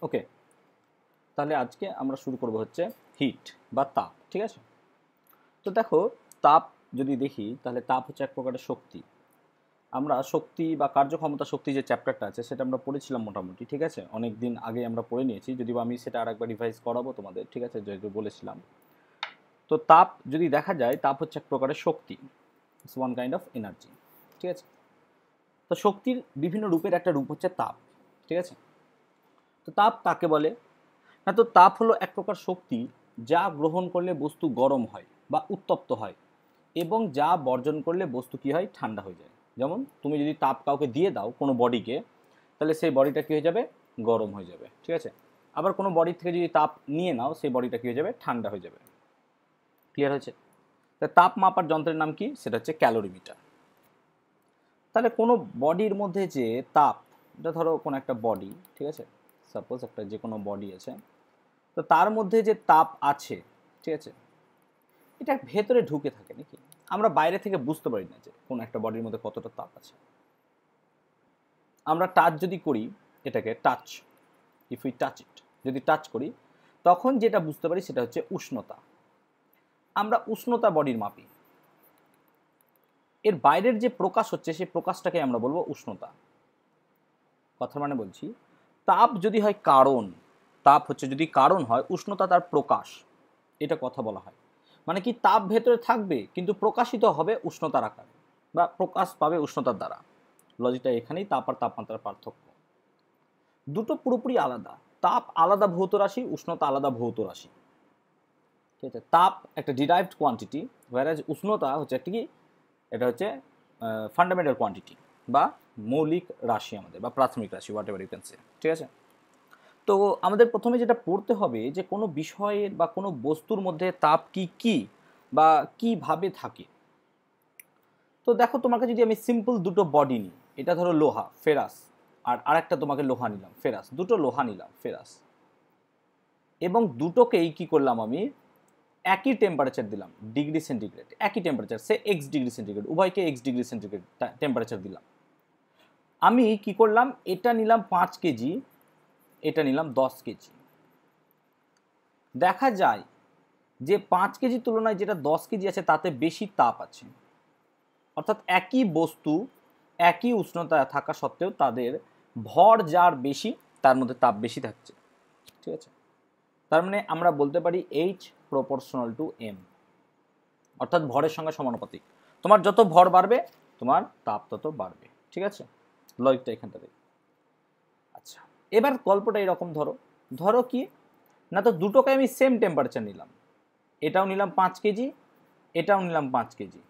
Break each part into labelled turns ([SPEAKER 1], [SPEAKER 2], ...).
[SPEAKER 1] ওকে, তাহলে আজকে আমরা শুরু করব হচ্ছে হিট বা তাপ। ঠিক আছে, তো দেখো তাপ যদি দেখি তাহলে তাপ হচ্ছে এক প্রকারের শক্তি। আমরা শক্তি বা কার্যক্ষমতা শক্তি যে চ্যাপ্টারটা আছে সেটা আমরা পড়েছিলাম মোটামুটি। ঠিক আছে, অনেক দিন আগে আমরা পড়ে নিয়েছি, যদিও আমি সেটা আর একবার রিভাইজ করাবো তোমাদের। ঠিক আছে, যেহেতু বলেছিলাম। তো তাপ যদি দেখা যায়, তাপ হচ্ছে এক প্রকারের শক্তি, it's one kind of energy. ঠিক আছে, তো শক্তির বিভিন্ন রূপের একটা রূপ হচ্ছে তাপ। ঠিক আছে, তো তাপ কাকে বলে না, তো তাপ হলো এক প্রকার শক্তি যা গ্রহণ করলে বস্তু গরম হয় বা উত্তপ্ত হয়, এবং যা বর্জন করলে বস্তু কী হয়, ঠান্ডা হয়ে যায়। যেমন তুমি যদি তাপ কাউকে দিয়ে দাও কোনো বডিকে, তাহলে সেই বডিটা কী হয়ে যাবে, গরম হয়ে যাবে। ঠিক আছে, আবার কোনো বডি থেকে যদি তাপ নিয়ে নাও, সেই বডিটা কী হয়ে যাবে, ঠান্ডা হয়ে যাবে। ক্লিয়ার হয়েছে? তা তাপ মাপার যন্ত্রের নাম কি, সেটা হচ্ছে ক্যালোরিমিটার। তাহলে কোনো বডির মধ্যে যে তাপ, এটা ধরো কোনো একটা বডি, ঠিক আছে, সাপোজ একটা যে কোনো বডি আছে, তো তার মধ্যে যে তাপ আছে, ঠিক আছে, এটা ভেতরে ঢুকে থাকে নাকি, আমরা বাইরে থেকে বুঝতে পারি না যে কোন একটা বডির মধ্যে কতটা তাপ আছে। আমরা টাচ যদি করি, এটাকে touch, if we touch it, যদি টাচ করি, তখন যেটা বুঝতে পারি সেটা হচ্ছে উষ্ণতা। আমরা উষ্ণতা বডির মাপি, এর বাইরের যে প্রকাশ হচ্ছে সেই প্রকাশটাকে আমরা বলবো উষ্ণতা। কথার মানে বলছি, তাপ যদি হয় কারণ, তাপ হচ্ছে যদি কারণ হয়, উষ্ণতা তার প্রকাশ, এটা কথা বলা হয়। মানে কি, তাপ ভেতরে থাকবে কিন্তু প্রকাশিত হবে উষ্ণতার আকারে, বা প্রকাশ পাবে উষ্ণতার দ্বারা। লজিকটা এখানেই, তাপ আর তাপমাত্রার পার্থক্য। দুটো পুরোপুরি আলাদা, তাপ আলাদা ভৌত রাশি, উষ্ণতা আলাদা ভৌত রাশি। ঠিক আছে, তাপ একটা ডিরাইভড কোয়ান্টিটি, হোয়ারাজ উষ্ণতা হচ্ছে একটা কি, এটা হচ্ছে ফান্ডামেন্টাল কোয়ান্টিটি বা মৌলিক রাশি আমাদের, বা প্রাথমিক রাশি, whatever you can say. ঠিক আছে, তো আমাদের প্রথমে যেটা পড়তে হবে যে কোনো বিষয়ের বা কোনো বস্তুর মধ্যে তাপ কি কি বা কিভাবে থাকে। তো দেখো, তোমাকে যদি আমি সিম্পল দুটো বডি নিই, এটা ধরো লোহা ফেরাস, আর আরেকটা তোমাকে লোহা নিলাম ফেরাস, দুটো লোহা নিলাম ফেরাস, এবং দুটোকেই কি করলাম আমি, একই টেম্পারেচার দিলাম, ডিগ্রি সেন্টিগ্রেড, একই টেম্পারেচার, সে এক্স ডিগ্রি সেন্টিগ্রেড, উভয়কে এক্স ডিগ্রি সেন্টিগ্রেড টেম্পারেচার দিলাম। আমি কি করলাম, এটা নিলাম 5 কেজি, এটা নিলাম 10 কেজি। দেখা যায় যে 5 কেজির তুলনায় যেটা 10 কেজি আছে তাতে বেশি তাপ আছে। অর্থাৎ একই বস্তু একই উষ্ণতা থাকা সত্ত্বেও তাদের ভর যার বেশি, তার মধ্যে তাপ বেশি থাকছে। ঠিক আছে, তার মানে আমরা বলতে পারি এইচ প্রপোর্শনাল টু এম, অর্থাৎ ভরের সঙ্গে সমানুপাতিক। তোমার যত ভর বাড়বে তোমার তাপ তত বাড়বে। ঠিক আছে, লজিকটা এখানটাতে। আচ্ছা, এবার গল্পটা এরকম ধরো, ধরো কি না, তো দুটোকে আমি সেম টেম্পারেচার নিলাম, এটাও নিলাম 5 কেজি, এটাও নিলাম 5 কেজি।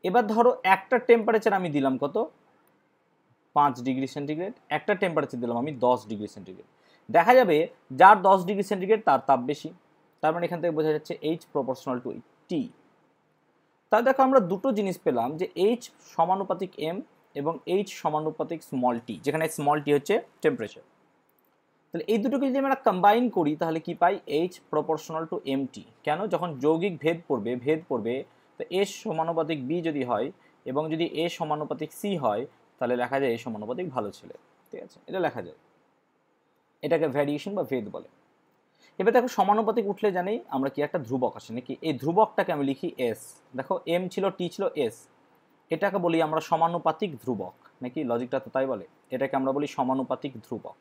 [SPEAKER 1] এবার ধরো একটা টেম্পারেচার আমি দিলাম কত, 5 ডিগ্রি সেন্টিগ্রেড, একটা টেম্পারেচার দিলাম আমি 10 ডিগ্রি সেন্টিগ্রেড। দেখা যাবে যার 10 ডিগ্রি সেন্টিগ্রেড তার তাপ বেশি। তার মানে এখান থেকে বোঝা যাচ্ছে এইচ প্রপোর্শনাল টু টি। তাহলে দেখো আমরা দুটো জিনিস পেলাম, যে এইচ সমানুপাতিক এম এবং এইচ সমানুপাতিক স্মল টি, যেখানে স্মল টি হচ্ছে টেম্পারেচার। তাহলে এই দুটোকে যদি আমরা কম্বাইন করি তাহলে কি পাই, H proportional to M T. কেন, যখন যৌগিক ভেদ পড়বে, তো এস সমানুপাতিক বি যদি হয় এবং যদি এ সমানুপাতিক সি হয়, তাহলে লেখা যায় এ সমানুপাতিক ভালো ছেলে। ঠিক আছে, এটা লেখা যায়, এটাকে ভ্যারিয়েশন বা ভেদ বলে। এবার দেখো সমানুপাতিক উঠলে জানি আমরা কি একটা ধ্রুবক আসে নাকি, এই ধ্রুবকটাকে আমি লিখি এস। দেখো এম ছিল, টি ছিল, এস, এটাকে বলি আমরা সমানুপাতিক ধ্রুবক নাকি, লজিকটা তো তাই বলে। এটাকে আমরা বলি সমানুপাতিক ধ্রুবক।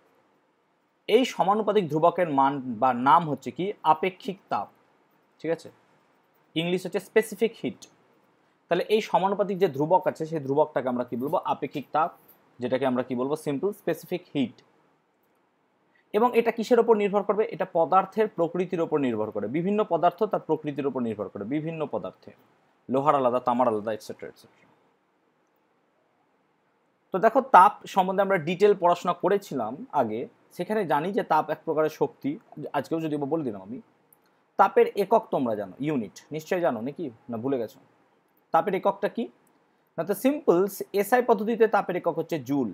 [SPEAKER 1] এই সমানুপাতিক ধ্রুবকের মান বা নাম হচ্ছে কি, আপেক্ষিক তাপ। ঠিক আছে, ইংলিশ হচ্ছে স্পেসিফিক হিট। তাহলে এই সমানুপাতিক যে ধ্রুবক আছে সেই ধ্রুবকটাকে আমরা কি বলবো, আপেক্ষিক তাপ, যেটাকে আমরা কি বলবো, সিম্পল স্পেসিফিক হিট। এবং এটা কিসের ওপর নির্ভর করবে, এটা পদার্থের প্রকৃতির ওপর নির্ভর করে। বিভিন্ন পদার্থ তার প্রকৃতির ওপর নির্ভর করে, বিভিন্ন পদার্থে, লোহার আলাদা, তামার আলাদা, এটসেট্রা এটসেট্রা। তো দেখো তাপ সম্বন্ধে আমরা ডিটেল পড়াশোনা করেছিলাম আগে, সেখানে জানি যে তাপ এক প্রকারের শক্তি, আজকেও যদি বলে দিলাম আমি। তাপের একক তোমরা জানো, ইউনিট নিশ্চয়ই জানো নাকি, না ভুলে গেছো? তাপের এককটা কি না, তো সিম্পল, এসআই পদ্ধতিতে তাপের একক হচ্ছে জুল,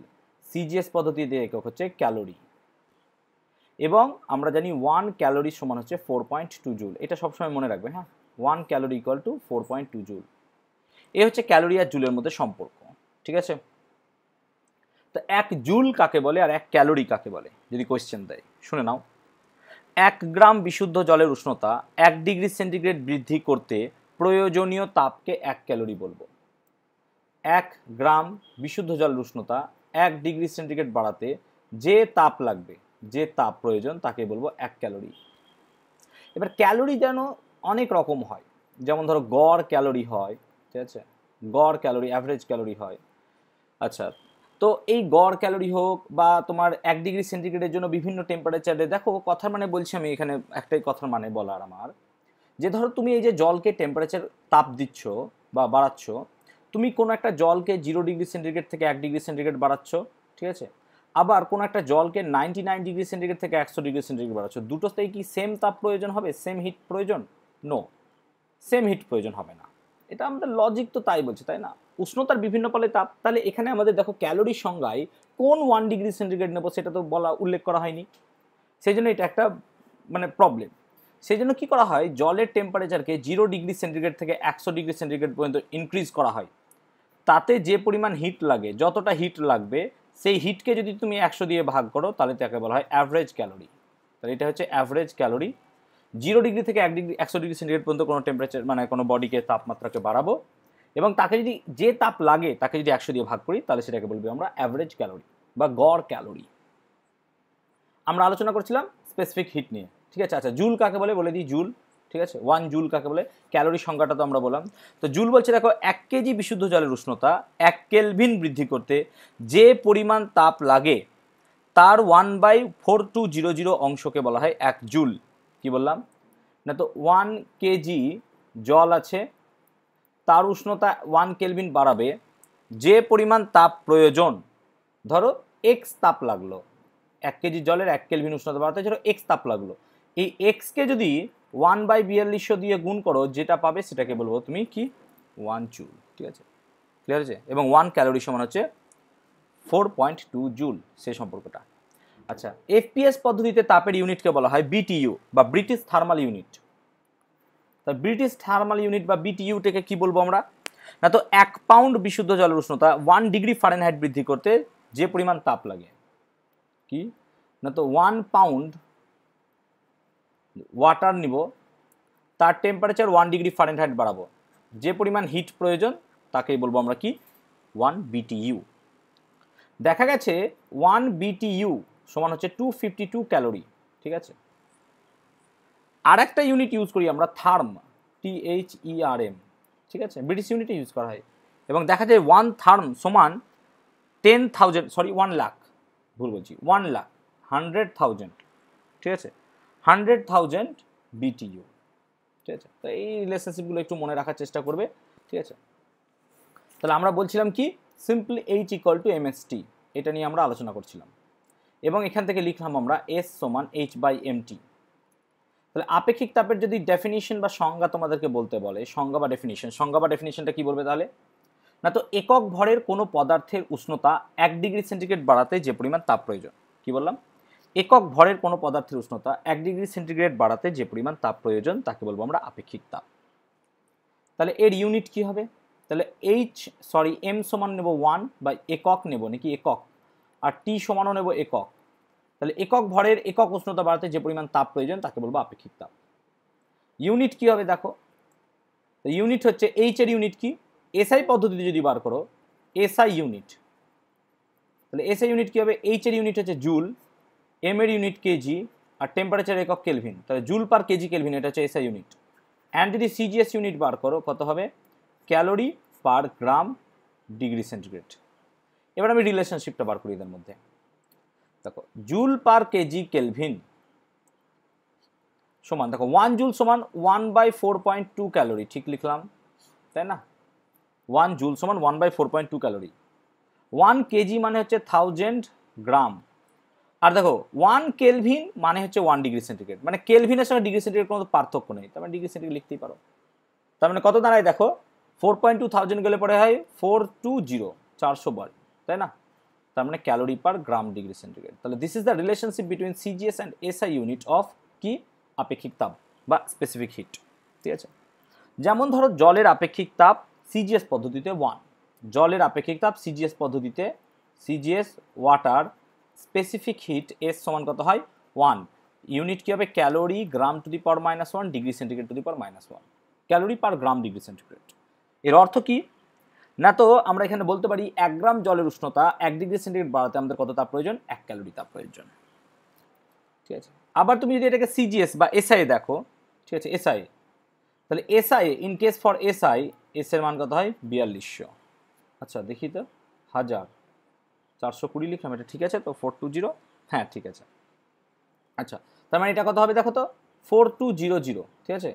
[SPEAKER 1] সিজিএস পদ্ধতিতে একক হচ্ছে ক্যালোরি, এবং আমরা জানি 1 ক্যালোরি সমান হচ্ছে 4.2 জুল। এটা সবসময় মনে রাখবে, হ্যাঁ, 1 ক্যালোরি ইকুয়াল টু 4.2 জুল। এ হচ্ছে ক্যালোরি আর জুলের মধ্যে সম্পর্ক। ঠিক আছে, তো 1 জুল কাকে বলে আর 1 ক্যালোরি কাকে বলে যদি কোয়েশ্চেন দেয়, শুনে নাও। 1 গ্রাম বিশুদ্ধ জলের উষ্ণতা 1 ডিগ্রি সেন্টিগ্রেড বৃদ্ধি করতে প্রয়োজনীয় তাপকে 1 ক্যালোরি বলবো। 1 গ্রাম বিশুদ্ধ জলের উষ্ণতা 1 ডিগ্রি সেন্টিগ্রেড বাড়াতে যে তাপ লাগবে, যে তাপ প্রয়োজন, তাকে বলবো 1 ক্যালোরি। এবার ক্যালোরি যেন অনেক রকম হয়, যেমন ধরো গড় ক্যালোরি হয়, ঠিক আছে, গড় ক্যালোরি, অ্যাভারেজ ক্যালোরি হয়। আচ্ছা, তো এই গড় ক্যালোরি হোক বা তোমার 1 ডিগ্রি সেন্টিগ্রেডের জন্য বিভিন্ন টেম্পারেচারে, দেখো কথার মানে বলছি আমি এখানে, একটাই কথার মানে বলার আমার, যে ধরো তুমি এই যে জলকে টেম্পারেচার তাপ দিচ্ছ বা বাড়াচ্ছ, তুমি কোনো একটা জলকে 0 ডিগ্রি সেন্টিগ্রেড থেকে 1 ডিগ্রি সেন্টিগ্রেড বাড়াচ্ছ, ঠিক আছে, আবার কোনো একটা জলকে 99 ডিগ্রি সেন্টিগ্রেড থেকে 100 ডিগ্রি সেন্টিগ্রেড বাড়াচ্ছ, দুটোতেই কি সেম তাপ প্রয়োজন হবে, সেম হিট প্রয়োজন? নো, সেম হিট প্রয়োজন হবে না। এটা আমাদের লজিক তো তাই বলছে, তাই না? উষ্ণতার বিভিন্ন পালে তাপ, তাহলে এখানে আমাদের দেখো ক্যালোরির সংজ্ঞায় কোন 1 ডিগ্রি সেন্টিগ্রেড নেবো সেটা তো উল্লেখ করা হয়নি, সেই জন্য এটা একটা মানে প্রবলেম। সেই জন্য কী করা হয়, জলের টেম্পারেচারকে 0 ডিগ্রি সেন্টিগ্রেড থেকে 100 ডিগ্রি সেন্টিগ্রেড পর্যন্ত ইনক্রিজ করা হয়। তাতে যে পরিমাণ হিট লাগে, যতটা হিট লাগবে, সেই হিটকে যদি তুমি 100 দিয়ে ভাগ করো তাহলে তাকে বলা হয় অ্যাভারেজ ক্যালোরি। তাহলে এটা হচ্ছে অ্যাভারেজ ক্যালোরি। 0 ডিগ্রি থেকে 100 ডিগ্রি সেন্টিগ্রেড পর্যন্ত কোনো টেম্পারেচার মানে কোনো বডিকে তাপমাত্রাকে বাড়াবো, এবং তাকে যদি যে তাপ লাগে তাকে যদি 100 দিয়ে ভাগ করি তাহলে সেটাকে বলবো আমরা অ্যাভারেজ ক্যালোরি বা গড় ক্যালোরি। আমরা আলোচনা করছিলাম স্পেসিফিক হিট নিয়ে, ঠিক আছে। আচ্ছা, জুল কাকে বলে বলে দিই, জুল, ঠিক আছে, 1 জুল কাকে বলে, ক্যালোরি সংখ্যাটা তো আমরা বললাম। তো জুল বলছে দেখো 1 কেজি বিশুদ্ধ জলের উষ্ণতা 1 কেলভিন বৃদ্ধি করতে যে পরিমাণ তাপ লাগে তার 1/4200 অংশকে বলা হয় 1 জুল। কি বললাম না, তো 1 কেজি জল আছে, তার উষ্ণতা 1 কেলভিন বাড়াবে, যে পরিমাণ তাপ প্রয়োজন, ধরো এক্স তাপ লাগলো, 1 কেজি জলের 1 কেলভিন উষ্ণতা বাড়াতে ধরো এক্স তাপ লাগলো, এই এক্সকে যদি 1/4200 দিয়ে গুণ করো, যেটা পাবে সেটাকে বলবো তুমি কি 1 জুল, ঠিক আছে, ক্লিয়ার আছে। এবং 1 ক্যালোরি সমান হচ্ছে 4.2 জুল, সেই সম্পর্কটা। আচ্ছা, এফপিএস পদ্ধতিতে তাপের ইউনিটকে বলা হয় বিটিইউ বা ব্রিটিশ থার্মাল ইউনিট। তা ব্রিটিশ থার্মাল ইউনিট বা বিটিইউটাকে কি বলবো আমরা, না তো 1 পাউন্ড বিশুদ্ধ জলের উষ্ণতা 1 ডিগ্রি ফারেনহাইট বৃদ্ধি করতে যে পরিমাণ তাপ লাগে, কি না, তো 1 পাউন্ড ওয়াটার নিব, তার টেম্পারেচার 1 ডিগ্রি ফারেনহাইট বাড়াবো, যে পরিমাণ হিট প্রয়োজন তাকেই বলবো আমরা কি 1 বিটিইউ। দেখা গেছে 1 বিটিইউ সমান হচ্ছে 252 ক্যালোরি, ঠিক আছে। আর একটা ইউনিট ইউজ করি আমরা থার্ম, THERM, ঠিক আছে, ব্রিটিশ ইউনিটে ইউজ করা হয়, এবং দেখা যায় 1 থার্ম সমান 10,000, সরি 1 লাখ, ভুল বলছি, 1 লাখ 100,000, ঠিক আছে, 100,000 বিটিইউ, ঠিক আছে। তো এই রিলেশনশিপগুলো একটু মনে রাখার চেষ্টা করবে, ঠিক আছে। তাহলে আমরা বলছিলাম কি, সিম্পলি H = MST, এটা নিয়ে আমরা আলোচনা করছিলাম, এবং এখান থেকে লিখলাম আমরা S সমান H/MT। তাহলে আপেক্ষিক তাপের যদি ডেফিনিশন বা সংজ্ঞা তোমাদেরকে বলতে বলে, সংজ্ঞা বা ডেফিনিশনটা কি বলবে তাহলে, না তো একক ভরের কোনো পদার্থের উষ্ণতা 1 ডিগ্রি সেন্টিগ্রেড বাড়াতে যে পরিমাণ তাপ প্রয়োজন, কি বললাম, একক ভরের কোনো পদার্থের উষ্ণতা 1 ডিগ্রি সেন্টিগ্রেড বাড়াতে যে পরিমাণ তাপ প্রয়োজন তাকে বলবো আমরা আপেক্ষিক তাপ। তাহলে এর ইউনিট কি হবে, তাহলে M সমান নেব 1 বা একক নেব নাকি একক, আর T সমানও নেব একক। তাহলে একক ভরের একক উষ্ণতা বাড়াতে যে পরিমাণ তাপ প্রয়োজন তাকে বলবো আপেক্ষিক তাপ। ইউনিট কি হবে দেখো, ইউনিট হচ্ছে H এর ইউনিট কি, এসআই পদ্ধতিতে যদি বার করো এসআই ইউনিট, তাহলে এসআই ইউনিট কি হবে, H এর ইউনিট হচ্ছে জুল, M এর ইউনিট কেজি, আর টেম্পারেচার একক কেলভিন, তাহলে জুল পার কেজি কেলভিন, এটা হচ্ছে এসআই ইউনিট। অ্যান্ড যদি সিজিএস ইউনিট বার করো কত হবে, calorie per gram degree centigrade. এবার আমি রিলেশনশিপটা বার করি এদের মধ্যে, দেখো জুল পার কেজি কেলভিন সমান, দেখো 1 জুল সমান 1/4.2 ক্যালোরি, ঠিক লিখলাম তাই না, 1 জুল সমান 1/4.2 ক্যালোরি। 1 কেজি মানে হচ্ছে 1000 গ্রাম, আর দেখো 1 কেলভিন মানে হচ্ছে 1 ডিগ্রি সেন্টিগ্রেড, মানে কেলভিনের সঙ্গে ডিগ্রি সেন্টিগ্রেড কোনো পার্থক্য নেই, তার মানে ডিগ্রি সেন্টিগ্রেড লিখতেই পারো। তার মানে কত দাঁড়ায় দেখো, 4.2000 গেলে পরে হয় 420, 400 বার, তাই না, তার মানে calorie per gram degree centigrade. তাহলে this is the relationship between CGS and SI unit of কি আপেক্ষিক তাপ বা স্পেসিফিক হিট, ঠিক আছে। যেমন ধরো জলের আপেক্ষিক তাপ সিজিএস পদ্ধতিতে 1, জলের আপেক্ষিক তাপ সিজিএস পদ্ধতিতে, CGS water, specific hit S সমান কত হয় 1 ইউনিট কি হবে calorie gram two the power -1 degree centigrade two the power -1 calorie per gram degree centigrade. এর অর্থ কি না, তো আমরা এখানে বলতে পারি 1 গ্রাম জলের উষ্ণতা 1 ডিগ্রি সেন্টিগ্রেড বাড়াতে আমাদের কত তাপ প্রয়োজন, 1 ক্যালোরি তাপ প্রয়োজন। ঠিক আছে, আবার তুমি যদি এটাকে সিজিএস বা এসআই দেখো, ঠিক আছে এসআই, তাহলে SI in case for SI S এর মান কত হয় 4200। আচ্ছা দেখি তো 1420 লিখলাম, এটা ঠিক আছে তো 420, হ্যাঁ ঠিক আছে। আচ্ছা তার মানে এটা কত হবে দেখো তো 4200, ঠিক আছে।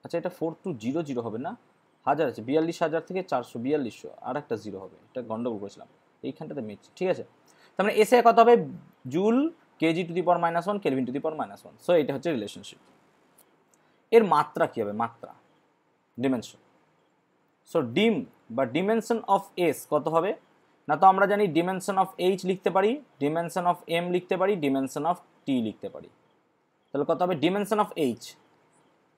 [SPEAKER 1] আচ্ছা এটা 4200 হবে না, 1000 আছে, 42000 থেকে 442 আর একটা জিরো হবে, এটা গন্ডগোল করেছিলাম এইখানটাতে মিটছে, ঠিক আছে। তার মানে এসে কত হবে joule kg to the power -1 kelvin to the power -1। So এটা হচ্ছে রিলেশনশিপ। এর মাত্রা কি হবে, মাত্রা ডিমেনশন। সো ডিম বা ডিমেনশন অফ এস কত হবে না, তো আমরা জানি ডিমেনশন অফ এইচ লিখতে পারি, ডিমেনশন অফ এম লিখতে পারি, ডিমেনশন অফ টি লিখতে পারি। তাহলে কত হবে ডিমেনশন অফ এইচ,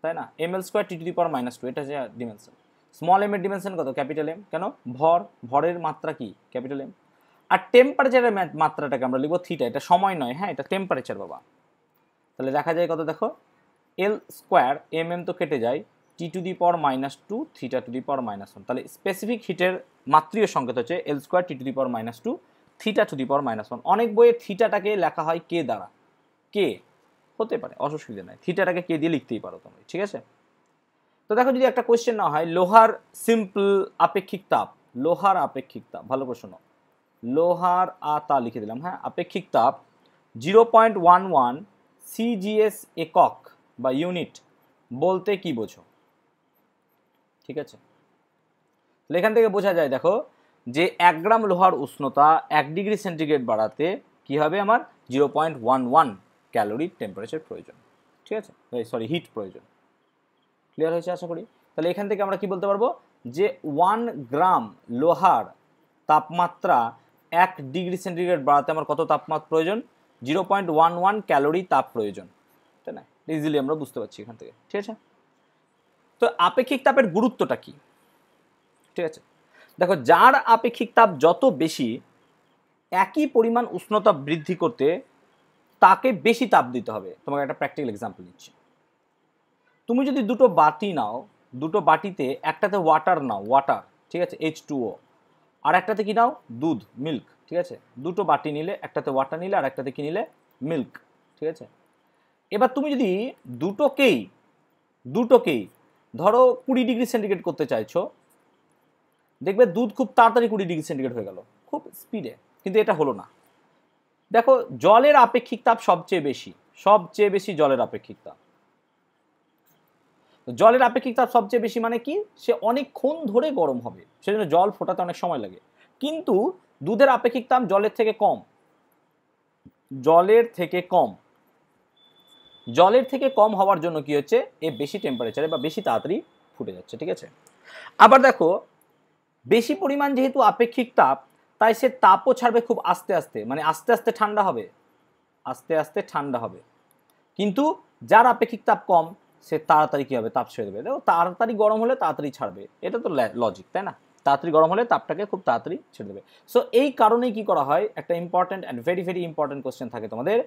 [SPEAKER 1] তাই না, ml² T to the power -2, এটা হচ্ছে ডিমেনশন। স্মল এম এর ডিমেনশন কত, ক্যাপিটাল এম, কেন ভর, ভরের মাত্রা কি ক্যাপিটাল এম। আর টেম্পারেচারের মাত্রাটাকে আমরা লিখবো থিটা, এটা সময় নয়, হ্যাঁ এটা টেম্পারেচার বাবা। তাহলে দেখা যায় কত দেখো L² mm তো কেটে যায়, T to the power -2 theta to the power -1। তাহলে স্পেসিফিক হিটের মাত্রীয় সংকেত হচ্ছে L² T to the power -2 theta to the power -1। অনেক বইয়ে থিটাটাকে লেখা হয় কে দ্বারা, কে হতে পারে, অসুবিধা নাই, থিটাটাকে কে দিয়ে লিখতেই পারো তুমি, ঠিক আছে। তো দেখো যদি একটা কোয়েশ্চেন না হয় লোহার সিম্পল আপেক্ষিক তাপ, লোহার আপেক্ষিক তাপ, ভালো করে শোনো, লোহার তা লিখে দিলাম, হ্যাঁ আপেক্ষিক তাপ 0.11 সিজিএস একক বা ইউনিট বলতে কি বোঝো, ঠিক আছে। তাহলে এখান থেকে বোঝা যায় দেখো যে 1 গ্রাম লোহার উষ্ণতা 1 ডিগ্রি সেন্টিগ্রেড বাড়াতে কি হবে আমার 0.11 ক্যালোরি টেম্পারেচার প্রয়োজন, ঠিক আছে, সরি হিট প্রয়োজন। ক্লিয়ার হয়েছে আশা করি। তাহলে এখান থেকে আমরা কি বলতে পারবো যে 1 গ্রাম লোহার তাপমাত্রা 1 ডিগ্রি সেন্টিগ্রেড বাড়াতে আমার কত তাপমাত্রা প্রয়োজন, 0.11 ক্যালোরি তাপ প্রয়োজন, তাই না, ইজিলি আমরা বুঝতে পারছি এখান থেকে, ঠিক আছে। তো আপেক্ষিক তাপের গুরুত্বটা কি, ঠিক আছে, দেখো যার আপেক্ষিক তাপ যত বেশি একই পরিমাণ উষ্ণতা বৃদ্ধি করতে তাকে বেশি তাপ দিতে হবে। তোমাকে একটা প্র্যাকটিক্যাল এক্সাম্পল দিচ্ছি। তুমি যদি দুটো বাটি নাও, দুটো বাটিতে একটাতে ওয়াটার নাও, ওয়াটার, ঠিক আছে H2O, আর একটাতে কি নাও দুধ, মিল্ক, ঠিক আছে। দুটো বাটি নিলে একটাতে ওয়াটার নিলে আর একটাতে কি নিলে মিল্ক, ঠিক আছে। এবার তুমি যদি দুটোকেই ধরো 20 ডিগ্রি সেন্টিগ্রেড করতে চাইছো, দেখবে দুধ খুব তাড়াতাড়ি 20 ডিগ্রি সেন্টিগ্রেড হয়ে গেল খুব স্পিডে, কিন্তু এটা হলো না। দেখো জলের আপেক্ষিক তাপ সবচেয়ে বেশি জলের আপেক্ষিক তাপ। জলের আপেক্ষিক তাপ সবচেয়ে বেশি মানে কি, সে অনেকক্ষণ ধরে গরম হবে, সেজন্য জল ফোটাতে অনেক সময় লাগে। কিন্তু দুধের আপেক্ষিক তাপ জলের থেকে কম, জলের থেকে কম হওয়ার জন্য কি হচ্ছে, এ বেশি টেম্পারেচারে বা বেশি তাড়াতাড়ি ফুটে যাচ্ছে, ঠিক আছে। আবার দেখো বেশি পরিমাণ যেহেতু আপেক্ষিক তাপ, তাই সে তাপও ছাড়বে খুব আস্তে আস্তে, মানে আস্তে আস্তে ঠান্ডা হবে। কিন্তু যার আপেক্ষিক তাপ কম সে তাড়াতাড়ি কি হবে, তাপ ছেড়ে দেবে। দেখো তাড়াতাড়ি গরম হলে তাড়াতাড়ি ছাড়বে, এটা তো লজিক, তাই না, তাড়াতাড়ি গরম হলে তাপটাকে খুব তাড়াতাড়ি ছেড়ে দেবে। সো এই কারণেই কি করা হয়, একটা important and very very important question থাকে তোমাদের,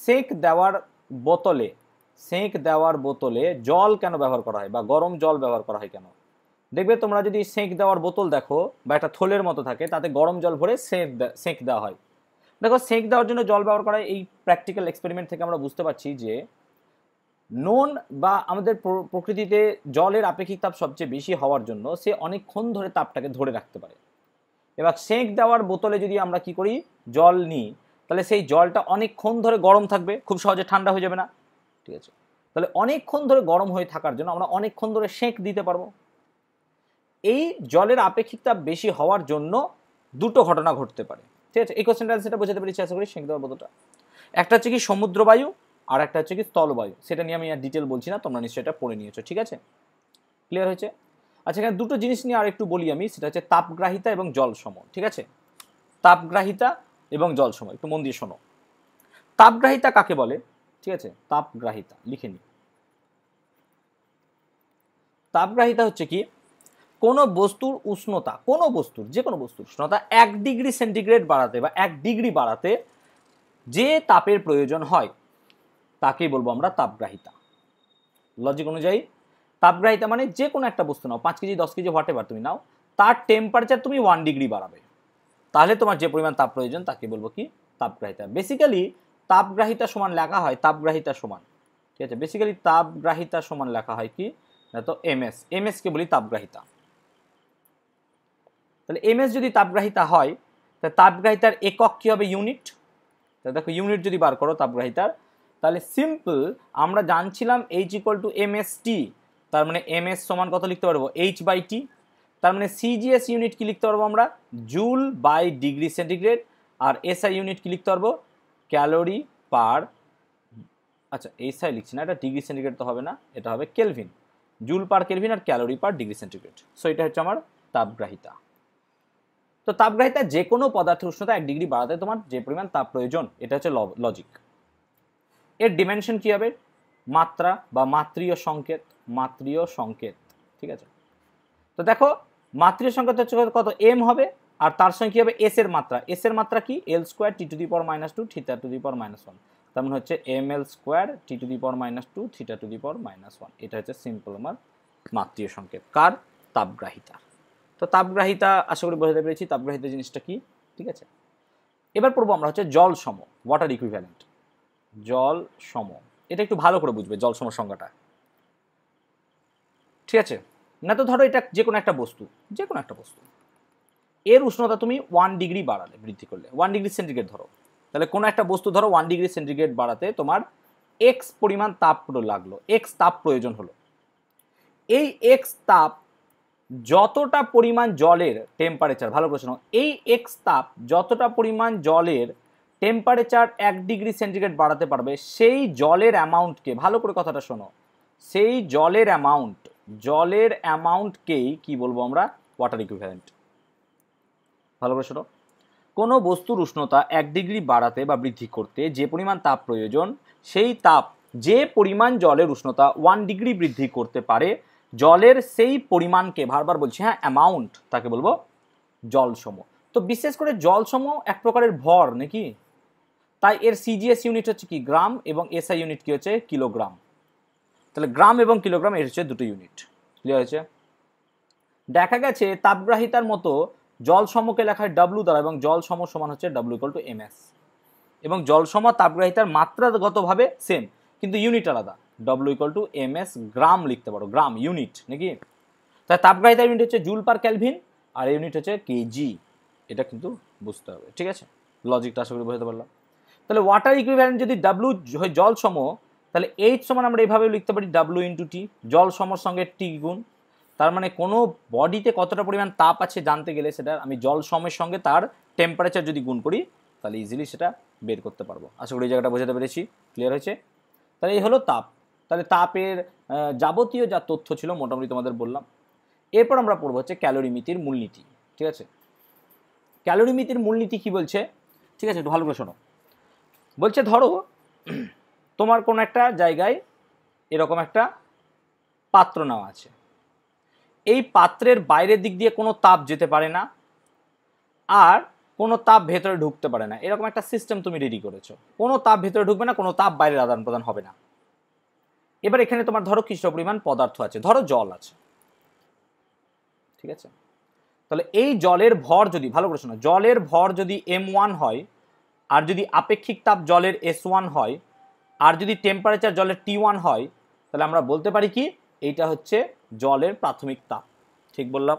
[SPEAKER 1] সেঁক দেওয়ার বোতলে জল কেন ব্যবহার করা হয় বা গরম জল ব্যবহার করা হয় কেন। দেখবে তোমরা যদি সেঁক দেওয়ার বোতল দেখো বা একটা থলের মতো থাকে, তাতে গরম জল ভরে সেঁক দেওয়া হয়। দেখো সেঁক দেওয়ার জন্য জল ব্যবহার করা, এই প্র্যাকটিক্যাল এক্সপেরিমেন্ট থেকে আমরা বুঝতে পারছি যে নোন বা আমাদের প্রকৃতিতে জলের আপেক্ষিক তাপ সবচেয়ে বেশি হওয়ার জন্য সে অনেকক্ষণ ধরে তাপটাকে ধরে রাখতে পারে। এবার সেঁক দেওয়ার বোতলে যদি আমরা কি করি জল নিই, তাহলে সেই জলটা অনেকক্ষণ ধরে গরম থাকবে, খুব সহজে ঠান্ডা হয়ে যাবে না, ঠিক আছে। তাহলে অনেকক্ষণ ধরে গরম হয়ে থাকার জন্য আমরা অনেকক্ষণ ধরে সেঁক দিতে পারবো। এই জলের আপেক্ষিক তাপ বেশি হওয়ার জন্য দুটো ঘটনা ঘটতে পারে, ঠিক আছে। এই কোশ্চেনটা সেটা বোঝাতে পেরেছি আশা করি। সেঁক দেওয়ার বোতলটা একটা হচ্ছে কি সমুদ্রবায়ু, আর একটা হচ্ছে কি স্থলবায়ু, সেটা নিয়ে আমি আর ডিটেল বলছি না, তোমরা নিশ্চয়ই এটা পড়ে নিয়েছো, ঠিক আছে, ক্লিয়ার হয়েছে। আচ্ছা এখানে দুটো জিনিস নিয়ে আর একটু বলি আমি, সেটা হচ্ছে তাপগ্রাহিতা এবং জল সম, ঠিক আছে। তাপগ্রাহিতা এবং জল সম একটু মন দিয়ে শোনো। তাপগ্রাহিতা কাকে বলে, ঠিক আছে, তাপগ্রাহিতা লিখে নি। তাপগ্রাহিতা হচ্ছে কি, কোনো বস্তুর উষ্ণতা, যে কোনো বস্তুর উষ্ণতা 1 ডিগ্রি সেন্টিগ্রেড বাড়াতে বা 1 ডিগ্রি বাড়াতে যে তাপের প্রয়োজন হয় তাকেই বলবো আমরা তাপগ্রাহিতা। লজিক অনুযায়ী তাপগ্রাহিতা মানে যে কোনো একটা বস্তু নাও, 5 কেজি 10 কেজি হোয়াট এভার তুমি নাও, তার টেম্পারেচার তুমি 1 ডিগ্রি বাড়াবে, তাহলে তোমার যে পরিমাণ তাপ প্রয়োজন তাকে বলবো কি তাপগ্রাহিতা। বেসিক্যালি তাপগ্রাহিতা সমান লেখা হয় তাপগ্রাহিতা সমান, ঠিক আছে, বেসিক্যালি তাপগ্রাহিতা সমান লেখা হয় কি না তো এমএস, এমএস কে বলি তাপগ্রাহিতা। তাহলে এমএস যদি তাপগ্রাহিতা হয় তাহলে তাপগ্রাহিতার একক কি হবে ইউনিট। তাহলে দেখো ইউনিট যদি বার করো তাপগ্রাহিতার, তাহলে সিম্পল আমরা জানছিলাম H ইকুয়াল টু MST, তার মানে এমএস সমান কত লিখতে পারবো H/T, তার মানে সিজিএস ইউনিট কি লিখতে পারবো আমরা জুল বাই ডিগ্রি সেন্টিগ্রেড, আর এসআই ইউনিট কি লিখতে পারবো ক্যালোরি পার, আচ্ছা এসআই লিখছি না, এটা ডিগ্রি সেন্টিগ্রেড তো হবে না, এটা হবে কেলভিন, জুল পার কেলভিন আর calorie per degree centigrade. So এটা হচ্ছে আমার তাপগ্রাহিতা। তো তাপগ্রাহিতা যে কোনো পদার্থের উষ্ণতা 1 ডিগ্রি বাড়াতে তোমার যে পরিমাণ তাপ প্রয়োজন, এটা হচ্ছে লজিক। এর ডিমেনশন কি হবে মাত্রা বা মাত্রীয় সংকেত, মাত্রীয় সংকেত, ঠিক আছে। তো দেখো মাত্রীয় সংকেত হচ্ছে কত এম হবে, আর তার সঙ্গে কি হবে এস এর মাত্রা, এস এর মাত্রা কি L square T to the power -2 theta to the power -1, তার মানে হচ্ছে M L square T to the power -2 theta to the power -1। এটা হচ্ছে সিম্পল আমার মাত্রীয় সংকেত কার তাপগ্রাহিতা। তো তাপগ্রাহিতা আশা করি বোঝাতে পেরেছি তাপগ্রাহিতা জিনিসটা কি, ঠিক আছে। এবার পড়বো আমরা হচ্ছে জল সম, ওয়াটার ইকুইভ্যালেন্ট। জল সম এটা একটু ভালো করে বুঝবে জল সম সংজ্ঞাটা, ঠিক আছে। না তো ধরো এটা যে কোনো একটা বস্তু, যে কোনো একটা বস্তু এর উষ্ণতা তুমি 1 ডিগ্রি বাড়ালে, বৃদ্ধি করলে 1 ডিগ্রি সেন্টিগ্রেড ধরো, তাহলে কোনো একটা বস্তু ধরো 1 ডিগ্রি সেন্টিগ্রেড বাড়াতে তোমার এক্স পরিমাণ তাপ লাগলো, এক্স তাপ প্রয়োজন হলো। এই এক্স তাপ যতটা পরিমাণ জলের টেম্পারেচার, ভালো প্রশ্ন, এই এক্স তাপ যতটা পরিমাণ জলের টেম্পারেচার 1 ডিগ্রি সেন্টিগ্রেড বাড়াতে পারবে, সেই জলের অ্যামাউন্টকে, ভালো করে কথাটা শোনো, সেই জলের অ্যামাউন্টকেই কি বলবো আমরা ওয়াটার ইকুইভ্যালেন্ট। ভালো করে শোনো, কোনো বস্তুর উষ্ণতা 1 ডিগ্রি বাড়াতে বা বৃদ্ধি করতে যে পরিমাণ তাপ প্রয়োজন, সেই তাপ যে পরিমাণ জলের উষ্ণতা 1 ডিগ্রি বৃদ্ধি করতে পারে, জলের সেই পরিমাণকে, বারবার বলছি হ্যাঁ অ্যামাউন্ট, তাকে বলবো জলসম। তো বিশেষ করে জলসম এক প্রকারের ভর নাকি, তাই এর সিজিএস ইউনিট হচ্ছে কি গ্রাম এবং এসআই ইউনিট কি হচ্ছে কিলোগ্রাম। তাহলে গ্রাম এবং কিলোগ্রাম এর হচ্ছে দুটো ইউনিট, ক্লিয়ার হয়েছে। দেখা গেছে তাপগ্রাহিতার মতো জল সমকে লেখা হয় ডাব্লু দ্বারা, এবং জল সম সমান হচ্ছে ডাব্লু ইকুয়াল টু এমএস, এবং জল সম তাপগ্রাহিতার মাত্রাগতভাবে সেম কিন্তু ইউনিট আলাদা, ডাব্লু ইকুয়াল টু এমএস গ্রাম লিখতে পারো, গ্রাম ইউনিট নাকি। তাই তাপগ্রাহিতার ইউনিট হচ্ছে জুল পার ক্যালভিন আর ইউনিট হচ্ছে কেজি, এটা কিন্তু বুঝতে হবে, ঠিক আছে। লজিকটা আশা করি বোঝাতে পারলাম। তাহলে ওয়াটার ইকুইভ্যালেন্ট যদি ডাব্লু হয় জল সম, তাহলে এইচ সমান আমরা এইভাবে লিখতে পারি ডাব্লু ইন্টু টি, জল সমর সঙ্গে টি গুণ। তার মানে কোনো বডিতে কতটা পরিমাণ তাপ আছে জানতে গেলে সেটা আমি জল সমের সঙ্গে তার টেম্পারেচার যদি গুণ করি তাহলে ইজিলি সেটা বের করতে পারবো। আশা করি এই জায়গাটা বোঝাতে পেরেছি, ক্লিয়ার হয়েছে। তাহলে এই হলো তাপ। তাহলে তাপের যাবতীয় যা তথ্য ছিল মোটামুটি তোমাদের বললাম। এরপর আমরা পড়বো হচ্ছে ক্যালোরিমিতির মূলনীতি, ঠিক আছে। ক্যালোরিমিতির মূলনীতি কি বলছে, ঠিক আছে, একটু ভালো করে শোনো। বলছে ধরো তোমার কোনো একটা জায়গায় এরকম একটা পাত্র নেওয়া আছে, এই পাত্রের বাইরের দিক দিয়ে কোনো তাপ যেতে পারে না আর কোনো তাপ ভেতরে ঢুকতে পারে না, এরকম একটা সিস্টেম তুমি রেডি করেছো। কোনো তাপ ভেতরে ঢুকবে না, কোনো তাপ বাইরের আদান প্রদান হবে না। এবার এখানে তোমার ধরো কিছু পরিমাণ পদার্থ আছে, ধরো জল আছে, ঠিক আছে। তাহলে এই জলের ভর যদি, ভালো করে শোনো, জলের ভর যদি m1 হয়, আর যদি আপেক্ষিক তাপ জলের s1 হয়, আর যদি টেম্পারেচার জলের t1 হয়, তাহলে আমরা বলতে পারি কি এইটা হচ্ছে জলের প্রাথমিক তাপ। ঠিক বললাম,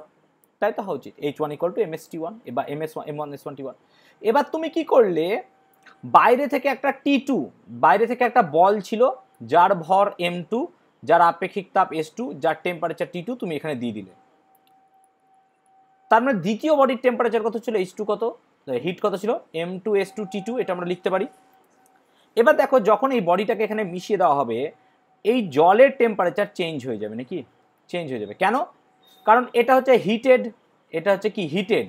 [SPEAKER 1] তাই তো হওয়া উচিত। h1 = mst1 বা m1 s1 t1। এবার তুমি কি করলে, বাইরে থেকে একটা t2, বাইরে থেকে একটা বল ছিল যার ভর m2, যার আপেক্ষিক তাপ s2, যার টেম্পারেচার t2 তুমি এখানে দিয়ে দিলে। তার মানে দ্বিতীয় বডির টেম্পারেচার কত ছিল h2, কত হিট কত ছিল m2 s2 t2, এটা আমরা লিখতে পারি। এবার দেখো যখন এই বডিটাকে এখানে মিশিয়ে দেওয়া হবে, এই জলের টেম্পারেচার চেঞ্জ হয়ে যাবে নাকি, চেঞ্জ হয়ে যাবে। কেন? কারণ এটা হচ্ছে হিটেড, এটা হচ্ছে কি হিটেড,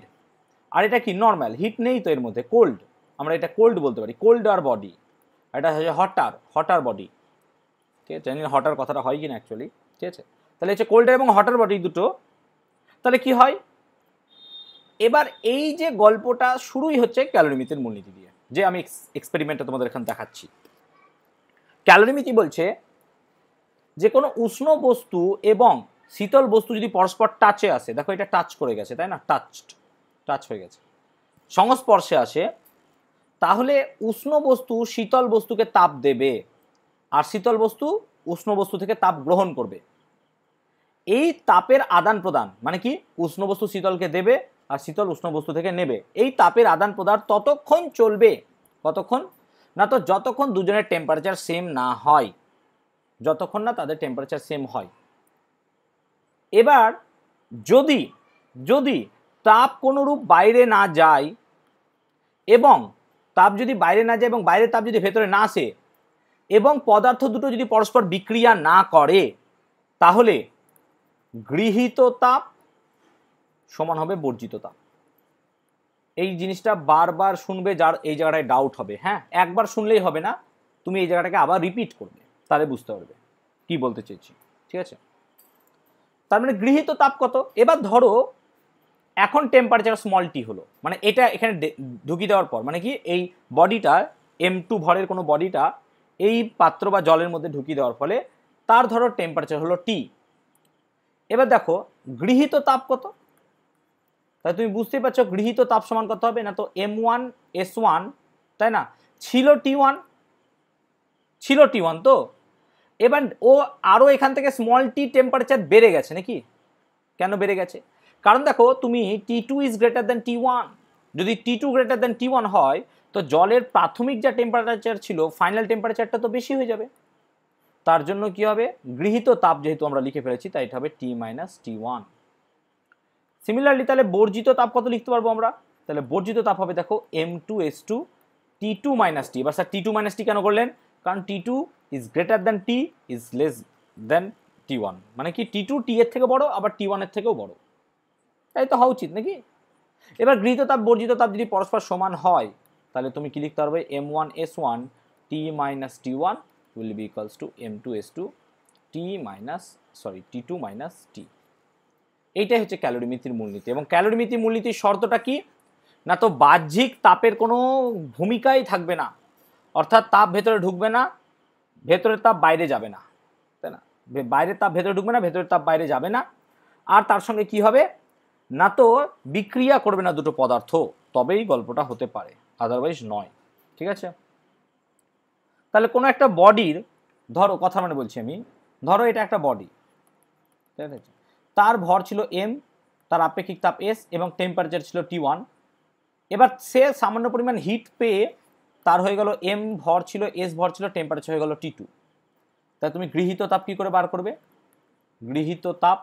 [SPEAKER 1] আর এটা কি নর্মাল, হিট নেই তো এর মধ্যে, কোল্ড, আমরা এটা কোল্ড বলতে পারি, কোল্ড আর বডি। এটা হচ্ছে হটার বডি, ঠিক আছে। জানি না হটার কথাটা হয় কিনা অ্যাকচুয়ালি, ঠিক আছে। তাহলে হচ্ছে কোল্ডার এবং হটার বডি দুটো। তাহলে কি হয়, এবার এই যে গল্পটা শুরুই হচ্ছে ক্যালোরিমিতির মূলনীতি দিয়ে। যে আমি এক্সপেরিমেন্টটা তোমাদের এখানে দেখাচ্ছি। ক্যালোরিমিতি বলছে যে কোনো উষ্ণ বস্তু এবং শীতল বস্তু যদি পরস্পর টাচে আসে, দেখো এটা টাচ করে গেছে তাই না, টাচ হয়ে গেছে, সংস্পর্শে আসে, তাহলে উষ্ণ বস্তু শীতল বস্তুকে তাপ দেবে আর শীতল বস্তু উষ্ণ বস্তু থেকে তাপ গ্রহণ করবে। এই তাপের আদান প্রদান মানে কি, উষ্ণ বস্তু শীতলকে দেবে আর শীতল উষ্ণ বস্তু থেকে নেবে, এই তাপের আদান প্রদান ততক্ষণ চলবে, কতক্ষণ না, তো যতক্ষণ দুজনের টেম্পারেচার সেম না হয়, যতক্ষণ না তাদের টেম্পারেচার সেম হয়। এবার যদি যদি তাপ কোনরূপ বাইরে না যায় এবং তাপ যদি বাইরে না যায় এবং বাইরের তাপ যদি ভেতরে না আসে এবং পদার্থ দুটো যদি পরস্পর বিক্রিয়া না করে, তাহলে গৃহীত তাপ সমান হবে বর্জিত তাপ। এই জিনিসটা বারবার শুনবে, যার এই জায়গাটায় ডাউট হবে। হ্যাঁ, একবার শুনলেই হবে না, তুমি এই জায়গাটাকে আবার রিপিট করবে, তাহলে বুঝতে পারবে কি বলতে চাইছি। ঠিক আছে, তার মানে গৃহীত তাপ কত। এবার ধরো এখন টেম্পারেচার স্মল টি হলো, মানে এটা এখানে ঢুকিয়ে দেওয়ার পর, মানে কি এই বডিটা M2 ভরের কোনো বডিটা এই পাত্র বা জলের মধ্যে ঢুকিয়ে দেওয়ার ফলে তার ধরো টেম্পারেচার হলো টি। এবার দেখো গৃহীত তাপ কত, তাই তুমি বুঝতেই পারছো গৃহীত তাপ সমান কত হবে না, তো M1S1 তাই না, ছিল T1 তো। এবার ও আরো এখান থেকে স্মল টি টেম্পারেচার বেড়ে গেছে নাকি, কেন বেড়ে গেছে, কারণ দেখো তুমি T2 is greater than T1, যদি T2 গ্রেটার দ্যান T1 হয় তো জলের প্রাথমিক যা টেম্পারেচার ছিল ফাইনাল টেম্পারেচারটা তো বেশি হয়ে যাবে, তার জন্য কি হবে, গৃহীত তাপ যেহেতু আমরা লিখে ফেলেছি তাই এটা হবে T-T1। সিমিলারলি তাহলে বর্জিত তাপ কত লিখতে পারবো আমরা, তাহলে বর্জিত তাপ হবে দেখো M2S2 T2 - T। এবার স্যার T2 - T কেন করলেন, কারণ T2 is greater than T is less than T1, মানে কি T2 T এর থেকে বড় আবার T1 এর থেকেও বড়, তাই তো হওয়া উচিত নাকি। এবার গৃহীত তাপ বর্জিত তাপ যদি পরস্পর সমান হয় তাহলে তুমি কি লিখতে পারবে, M1S1 T-T1 will be equals to M2S2 T2 - T। এইটাই হচ্ছে ক্যালোরিমিতির মূলনীতি। এবং ক্যালোরিমিতির মূলনীতির শর্তটা কি না, তো বাহ্যিক তাপের কোনো ভূমিকাই থাকবে না, অর্থাৎ তাপ ভেতরে ঢুকবে না, ভেতরের তাপ বাইরে যাবে না, তাই না, বাইরের তাপ ভেতরে ঢুকবে না, ভেতরের তাপ বাইরে যাবে না, আর তার সঙ্গে কি হবে না, তো বিক্রিয়া করবে না দুটো পদার্থ, তবেই গল্পটা হতে পারে, আদারওয়াইজ নয়। ঠিক আছে, তাহলে কোনো একটা বডির, ধরো কথা মানে বলছি আমি, ধরো এটা একটা বডি, ঠিক আছে, তার ভর ছিল M, তার আপেক্ষিক তাপ S এবং টেম্পারেচার ছিল T1। এবার সে সামান্য পরিমাণ হিট পেয়ে তার হয়ে গেল M ভর ছিল, S ভর ছিল, টেম্পারেচার হয়ে গেল T2। তাই তুমি গৃহীত তাপ কি করে বার করবে, গৃহীত তাপ,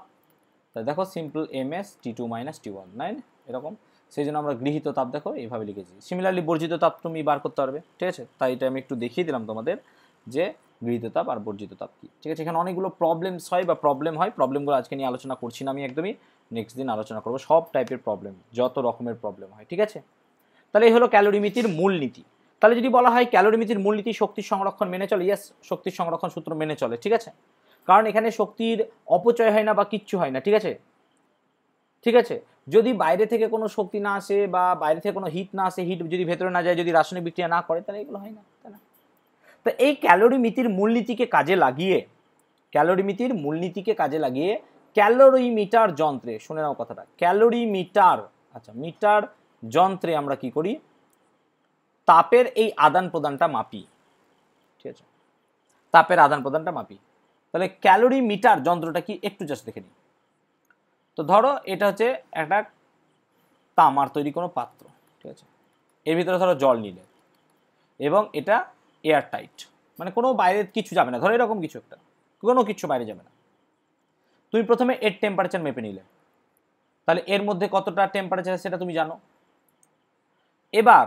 [SPEAKER 1] তাই দেখো সিম্পল MS T2 - T1 নাই এরকম, সেই জন্য আমরা গৃহীত তাপ দেখো এইভাবে লিখেছি। সিমিলারলি বর্জিত তাপ তুমি বার করতে পারবে। ঠিক আছে, তাই এটা আমি একটু দেখিয়ে দিলাম তোমাদের যে গৃহীত তাপ আর বর্জিত তাপ কি। ঠিক আছে, এখানে অনেকগুলো প্রবলেমস হয় বা প্রবলেম হয়, প্রবলেমগুলো আজকে নিয়ে আলোচনা করছি না আমি, একদমই নেক্সট দিন আলোচনা করবো সব টাইপের প্রবলেম, যত রকমের প্রবলেম হয়। ঠিক আছে, তাহলে এই হলো ক্যালোরিমিতির মূলনীতি। তাহলে যদি বলা হয় ক্যালোরিমিতির মূলনীতি শক্তির সংরক্ষণ মেনে চলে, ইয়েস, শক্তির সংরক্ষণ সূত্র মেনে চলে। ঠিক আছে, কারণ এখানে শক্তির অপচয় হয় না বা কিচ্ছু হয় না। ঠিক আছে, ঠিক আছে, যদি বাইরে থেকে কোনো শক্তি না আসে বা বাইরে থেকে কোনো হিট না আসে, হিট যদি ভেতরে না যায়, যদি রাসায়নিক বিক্রিয়া না করে, তাহলে এগুলো হয় না, তাই না। তো এই ক্যালোরিমিতির মূলনীতিকে কাজে লাগিয়ে, ক্যালোরিমিতির মূলনীতিকে কাজে লাগিয়ে ক্যালোরিমিটার যন্ত্রে, শুনে নাও কথাটা, ক্যালোরিমিটার, আচ্ছা মিটার যন্ত্রে আমরা কি করি, তাপের এই আদান প্রদানটা মাপি। ঠিক আছে, তাপের আদান প্রদানটা মাপি। তাহলে ক্যালোরিমিটার যন্ত্রটা কি একটু জাস্ট দেখে নিই। তো ধরো এটা হচ্ছে একটা তামার তৈরি কোনো পাত্র, ঠিক আছে, এর ভিতরে ধরো জল নিলে এবং এটা এয়ার টাইট, মানে কোনো বাইরে কিছু যাবে না, ধরো এরকম কিছু একটা, কোনো কিছু বাইরে যাবে না। তুমি প্রথমে এর টেম্পারেচার মেপে নিলে, তাহলে এর মধ্যে কতটা টেম্পারেচার সেটা তুমি জানো। এবার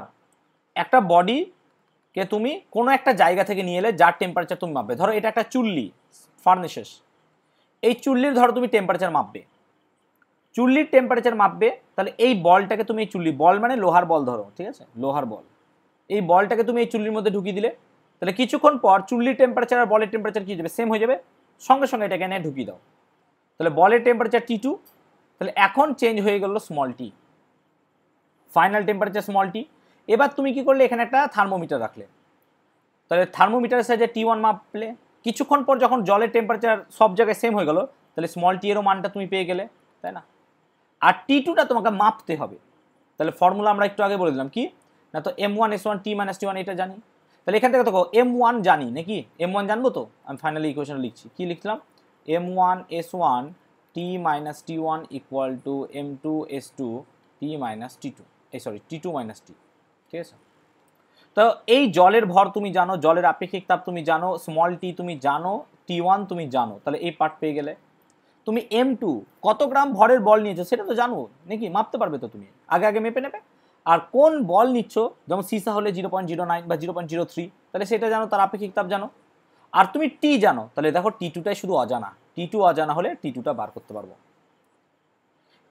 [SPEAKER 1] একটা বডিকে তুমি কোনো একটা জায়গা থেকে নিয়ে এলে যার টেম্পারেচার তুমি মাপবে, ধরো এটা একটা চুল্লি, ফার্নেসেস, এই চুল্লির ধরো তুমি টেম্পারেচার মাপবে, চুল্লির টেম্পারেচার মাপবে, তাহলে এই বলটাকে তুমি, এই চুল্লি বল মানে লোহার বল ধরো, ঠিক আছে, লোহার বল, এই বলটাকে তুমি এই চুল্লির মধ্যে ঢুকিয়ে দিলে, তাহলে কিছুক্ষণ পর চুল্লির টেম্পারেচার আর বলের টেম্পারেচার কি যাবে, সেম হয়ে যাবে, সঙ্গে সঙ্গে এটাকে এনে ঢুকিয়ে দাও, তাহলে বলের টেম্পারেচার T2, তাহলে এখন চেঞ্জ হয়ে গেল small tea, final temperature small tea. এবার তুমি কি করলে, এখানে একটা থার্মোমিটার রাখলে, তাহলে থার্মোমিটারের সাহায্যে T1 মাপলে, কিছুক্ষণ পর যখন জলের টেম্পারেচার সব জায়গায় সেম হয়ে গেল, তাহলে স্মল টি এরও মানটা তুমি পেয়ে গেলে, তাই না? আর T2টা তোমাকে মাপতে হবে, তাহলে ফর্মুলা আমরা একটু আগে বলে দিলাম কি না, তো M1S1 T - T1 এটা জানি, তাহলে এখান থেকে দেখো M1 জানি নাকি, M1 জানবো, তো আমি ফাইনালি ইকুয়েশন লিখছি, কি লিখলাম, M1S1 T - T1 equal to M2S2 T - T2, sorry T2 - T, ঠিক আছে? তো এই জলের ভর তুমি জানো, জলের আপেক্ষিক তাপ তুমি জানো, স্মল টি তুমি জানো, T1 তুমি জানো, তাহলে এই পার্ট পেয়ে গেলে। তুমি M2 কত গ্রাম ভরের বল নিয়েছো সেটা তো জানো নাকি, মাপতে পারবে তো তুমি, আগে আগে মেপে নেবে। আর কোন বল নিচ্ছ, যেমন সিসা হলে 0.09 বা 0.03, তাহলে সেটা জানো, তার আপেক্ষিক তাপ জানো। আর তুমি টি জানো, তাহলে দেখো T2টাই শুধু অজানা, T2 অজানা হলে T2টা বার করতে পারবো।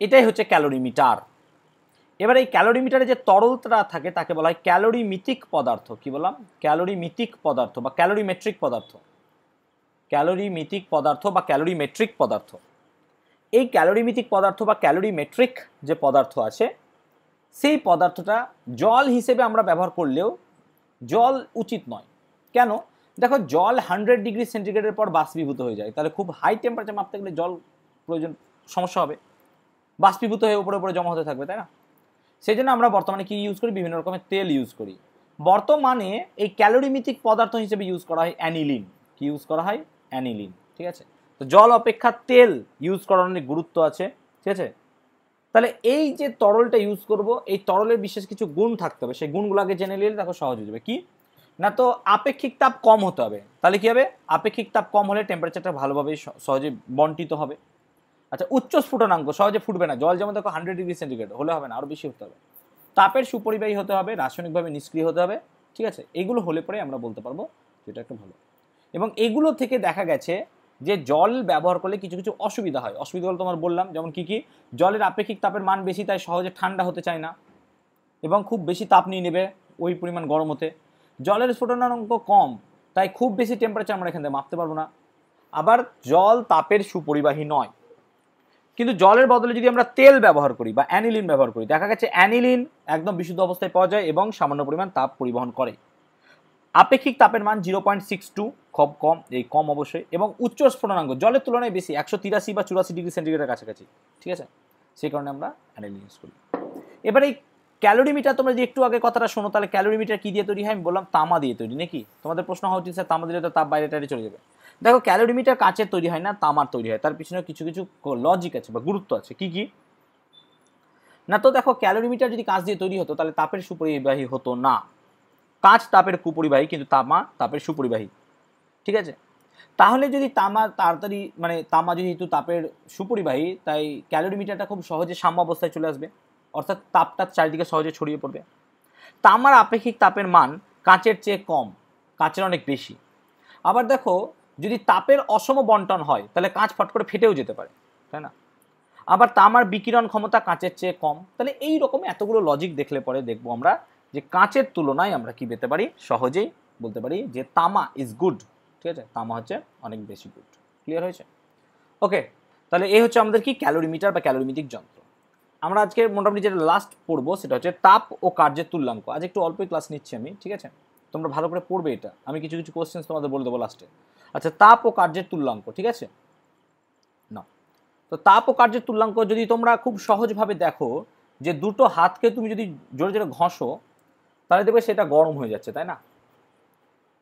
[SPEAKER 1] এটাই হচ্ছে ক্যালোরিমিটার। এবার এই ক্যালোরিমিটারে যে তরলটা থাকে তাকে বলা হয় ক্যালোরিমিতিক পদার্থ। কি বললাম? ক্যালোরিমিতিক পদার্থ বা ক্যালোরিমেট্রিক পদার্থ, ক্যালোরিমিতিক পদার্থ বা ক্যালোরিমেট্রিক পদার্থ। এই ক্যালোরিমিতিক পদার্থ বা ক্যালোরিমেট্রিক যে পদার্থ আছে, সেই পদার্থটা জল হিসেবে আমরা ব্যবহার করলেও জল উচিত নয়। কেন? দেখো, জল 100 ডিগ্রি সেন্টিগ্রেডের পর বাষ্পীভূত হয়ে যায়, তাহলে খুব হাই টেম্পারেচার মাপতে গেলে জল প্রয়োজন, সমস্যা হবে, বাষ্পীভূত হয়ে উপরে উপরে জমা হতে থাকবে, তাই না? সেই জন্য আমরা বর্তমানে কি ইউজ করি, বিভিন্ন রকমের তেল ইউজ করি। বর্তমানে এই ক্যালোরিমিতিক পদার্থ হিসেবে ইউজ করা হয় অ্যানিলিন। কি ইউজ করা হয়? অ্যানিলিন, ঠিক আছে? তো জল অপেক্ষা তেল ইউজ করার অনেক গুরুত্ব আছে, ঠিক আছে? তাহলে এই যে তরলটা ইউজ করব, এই তরলের বিশেষ কিছু গুণ থাকতে হবে, সেই গুণগুলো আগে জেনে নিলে দেখো সহজ হয়ে যাবে। কি না, তো আপেক্ষিক তাপ কম হতে হবে, তাহলে কি হবে, আপেক্ষিক তাপ কম হলে টেম্পারেচারটা ভালোভাবে সহজে বন্টিত হবে। আচ্ছা, উচ্চ স্ফুটনাঙ্ক, সহজে ফুটবে না, জল যেমন দেখো 100 ডিগ্রি সেন্টিগ্রেড হলে হবে না, আরো বেশি হতে হবে। তাপের সুপরিবাহী হতে হবে, রাসায়নিকভাবে নিষ্ক্রিয় হতে হবে, ঠিক আছে? এগুলো হলে পরে আমরা বলতে পারবো যেটা একটু ভালো। এবং এগুলো থেকে দেখা গেছে যে জল ব্যবহার করলে কিছু কিছু অসুবিধা হয়। অসুবিধাগুলো তোমার বললাম, যেমন কি কি, জলের আপেক্ষিক তাপের মান বেশি, তাই সহজে ঠান্ডা হতে চায় না এবং খুব বেশি তাপ নিয়ে নেবে ওই পরিমাণ গরম হতে। জলের স্ফুটনাঙ্ক কম, তাই খুব বেশি টেম্পারেচার আমরা এখান থেকে মাপতে পারবো না। আবার জল তাপের সুপরিবাহী নয়। কিন্তু জলের বদলে যদি আমরা তেল ব্যবহার করি বা অ্যানিলিন ব্যবহার করি, দেখা গেছে অ্যানিলিন একদম বিশুদ্ধ অবস্থায় পাওয়া যায় এবং সামান্য পরিমাণ তাপ পরিবহন করে। আপেক্ষিক তাপের মান 0.62, খুব কম, এই কম অবশ্যই, এবং উচ্চ স্ফুটনাঙ্ক জলের তুলনায় বেশি, 183 বা 84 ডিগ্রি সেন্টিগ্রেডের কাছাকাছি, ঠিক আছে? সেই কারণে আমরা অ্যানিলিন ইউজ করি। এবার এই ক্যালোরিমিটার, তোমরা যদি একটু আগে কথাটা শোনো, তাহলে ক্যালোরিমিটার কি দিয়ে তৈরি হয়? আমি বললাম তামা দিয়ে তৈরি, নাকি? তোমাদের প্রশ্ন হওয়া উচিত স্যার তামা দিলে তো তাপ বাইরে টাইরে চলে যাবে। দেখো, ক্যালোরিমিটার কাচের তৈরি হয় না, তামার তৈরি হয়। তার পিছনে কিছু কিছু লজিক আছে বা গুরুত্ব আছে। কি কি না, তো দেখো, ক্যালোরিমিটার যদি কাঁচ দিয়ে তৈরি হতো তাহলে তাপের সুপরিবাহী হতো না। কাঁচ তাপের কুপরিবাহী, কিন্তু তামা তাপের সুপরিবাহী, ঠিক আছে? তাহলে যদি তামা তাড়াতাড়ি, মানে তামা যেহেতু তাপের সুপরিবাহী, তাই ক্যালোরিমিটারটা খুব সহজে সাম্য অবস্থায় চলে আসবে, অর্থাৎ তাপটা চারিদিকে সহজে ছড়িয়ে পড়বে। তামার আপেক্ষিক তাপের মান কাঁচের চেয়ে কম, কাঁচের অনেক বেশি। আবার দেখো, যদি তাপের অসম বন্টন হয় তাহলে কাঁচ ফট করে ফেটেও যেতে পারে, তাই না? আবার তামার বিকিরণ ক্ষমতা কাঁচের চেয়ে কম। তাহলে এই রকম এতগুলো লজিক দেখলে পরে দেখবো আমরা যে কাঁচের তুলনায় আমরা কি পেতে পারি, সহজেই বলতে পারি যে তামা ইজ গুড, ঠিক আছে? তামা হচ্ছে অনেক বেশি গুড। ক্লিয়ার হয়েছে? ওকে, তাহলে এই হচ্ছে আমাদের কি ক্যালোরিমিটার বা ক্যালোরিমিতিক যন্ত্র। আমরা আজকে মোটামুটি যেটা লাস্ট পড়বো সেটা হচ্ছে তাপ ও কার্যের তুল্যাঙ্ক। আজ একটু অল্পই ক্লাস নিচ্ছি আমি, ঠিক আছে? তোমরা ভালো করে পড়বে এটা, আমি কিছু কিছু কোশ্চেন তোমাদের বলে দেবো লাস্টে। আচ্ছা, তাপ ও কার্যের তুল্যাঙ্ক, ঠিক আছে না? তো তাপ ও কার্যের তুল্যাঙ্ক যদি তোমরা খুব সহজভাবে দেখো, যে দুটো হাতকে তুমি যদি জোরে জোরে ঘষো তাহলে দেখবে সেটা গরম হয়ে যাচ্ছে, তাই না?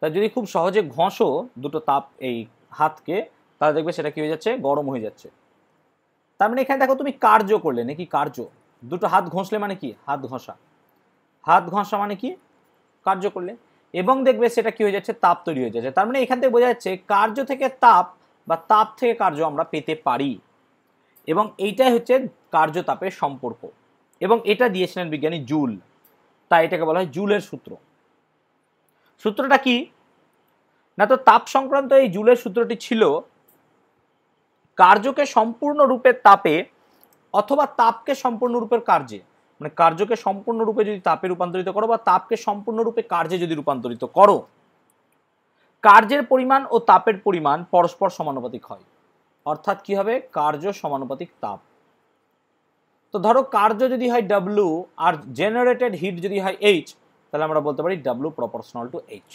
[SPEAKER 1] তাই যদি খুব সহজে ঘষো দুটো তাপ এই হাতকে, তাহলে দেখবে সেটা কি হয়ে যাচ্ছে, গরম হয়ে যাচ্ছে। তার মানে এখানে দেখো তুমি কার্য করলে, নাকি? কার্য, দুটো হাত ঘষলে মানে কি, হাত ঘষা, হাত ঘষা মানে কি, কার্য করলে, এবং দেখবে সেটা কি হয়ে যাচ্ছে, তাপ তৈরি হয়ে যাচ্ছে। তার মানে এখান থেকে বোঝা যাচ্ছে কার্য থেকে তাপ বা তাপ থেকে কার্য আমরা পেতে পারি, এবং এইটাই হচ্ছে কার্য তাপের সম্পর্ক, এবং এটা দিয়েছিলেন বিজ্ঞানী জুল, তাই এটাকে বলা হয় জুলের সূত্র। সূত্রটা কি না, তো তাপ সংক্রান্ত এই জুলের সূত্রটি ছিল কার্যকে সম্পূর্ণরূপে তাপে অথবা তাপকে সম্পূর্ণরূপে কার্যে, মানে কার্যকে সম্পূর্ণরূপে যদি তাপে রূপান্তরিত করো বা তাপকে সম্পূর্ণরূপে কার্যে যদি রূপান্তরিত করো, কার্যের পরিমাণ ও তাপের পরিমাণ পরস্পর সমানুপাতিক হয়। অর্থাৎ কি হবে, কার্য সমানুপাতিক তাপ। তো ধরো কার্য যদি হয় W আর জেনারেটেড হিট যদি হয় H, তাহলে আমরা বলতে পারি ডাব্লিউ প্রপোর্শনাল টু এইচ।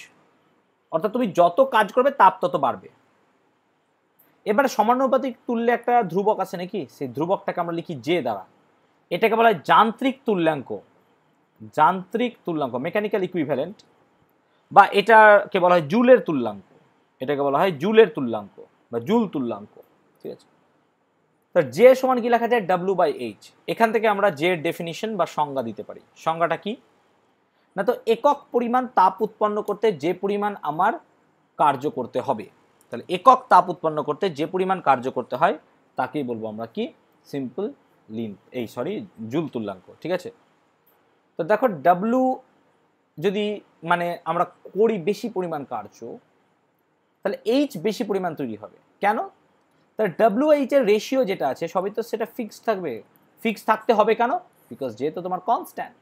[SPEAKER 1] অর্থাৎ তুমি যত কাজ করবে তাপ তত বাড়বে। এবারে সমানুপাতিক তুল্যে একটা ধ্রুবক আছে নাকি, সেই ধ্রুবকটাকে আমরা লিখি জে দ্বারা। এটাকে বলা হয় যান্ত্রিক তুল্যাঙ্ক, যান্ত্রিক তুল্যাঙ্ক, মেকানিক্যাল ইকুইভ্যালেন্ট, বা এটাকে বলা হয় জুলের তুল্যাঙ্ক, এটাকে বলা হয় জুলের তুল্যাঙ্ক বা জুল তুল্যাঙ্ক। ঠিক আছে, তো জে সমান কি লেখা যায়, ডাব্লিউ বাই এইচ। এখান থেকে আমরা জে এর ডেফিনিশন বা সংজ্ঞা দিতে পারি। সংজ্ঞাটা কি না, তো একক পরিমাণ তাপ উৎপন্ন করতে যে পরিমাণ আমার কার্য করতে হবে, তাহলে একক তাপ উৎপন্ন করতে যে পরিমাণ কার্য করতে হয় তাকেই বলবো আমরা কি, সিম্পল লিন, জুল তুল্যাঙ্ক। ঠিক আছে, তো দেখো ডাব্লিউ যদি মানে আমরা করি বেশি পরিমাণ কার্য, তাহলে এইচ বেশি পরিমাণ তৈরি হবে। কেন, তাহলে ডাব্লিউ এইচ এর রেশিও যেটা আছে সবই তো সেটা ফিক্স থাকবে, ফিক্স থাকতে হবে। কেন, বিকজ যেহেতু তোমার কনস্ট্যান্ট।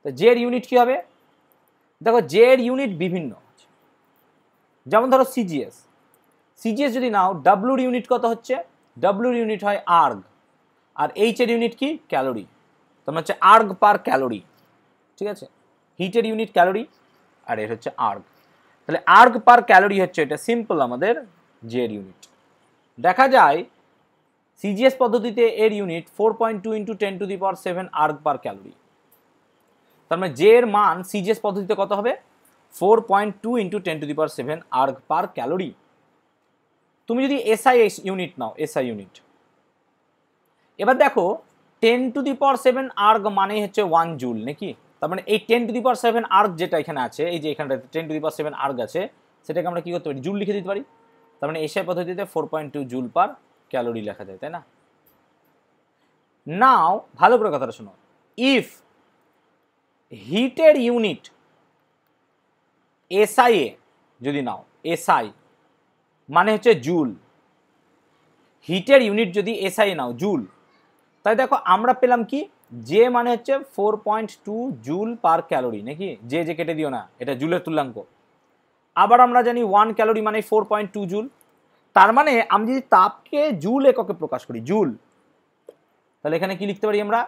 [SPEAKER 1] তো জে এর ইউনিট কি হবে, দেখো জে এর ইউনিট বিভিন্ন, যেমন ধরো সিজিএস, সিজিএস যদি নাও ডাব্লিউর ইউনিট কত হচ্ছে, ডাব্লিউর ইউনিট হয় আর্গ, আর এইচ এর ইউনিট কি, ক্যালোরি। তোমার হচ্ছে আর্গ পার ক্যালোরি। ঠিক আছে, হিটের ইউনিট ক্যালোরি আর এর হচ্ছে আর্গ, তাহলে আর্গ পার ক্যালোরি হচ্ছে এটা সিম্পল আমাদের জে এর ইউনিট। দেখা যায় সিজিএস পদ্ধতিতে এর ইউনিট 4.2 ইন্টু 10⁷ আর্গ পার ক্যালোরি। তার মানে জে এর মান সিজিএস পদ্ধতিতে কত হবে, 4.2 ইন্টু 10⁷ আর্গ পার ক্যালোরি। তুমি যদি এসআই ইউনিট নাও, এসআই ইউনিট, এবার দেখো 10⁷ আর্গ মানে হচ্ছে 1 জুল নাকি, তার মানে এই 10⁷ আর্গ যেটা এখানে আছে, এই যে এখানটাতে 10⁷ আর্গ আছে, সেটাকে আমরা কি করতে পারি, জুল লিখে দিতে পারি। তার মানে এসআই পদ্ধতিতে 4.2 জুল পার ক্যালোরি লেখা যায়, তাই না। নাও ভালো করে কথাটা শোনো, ইফ হিটের ইউনিট এসআই এ যদি নাও, এসআই মানে হচ্ছে জুল, হিটের ইউনিট যদি এসআই নাও জুল, তাই দেখো আমরা পেলাম কি, জে মানে হচ্ছে 4.2 জুল পার ক্যালোরি নাকি, জে যে কেটে দিও না, এটা জুলের তুল্যাঙ্ক। আবার আমরা জানি 1 ক্যালোরি মানে 4.2 জুল, তার মানে আমি যদি তাপকে জুল এককে প্রকাশ করি, জুল, তাহলে এখানে কি লিখতে পারি আমরা,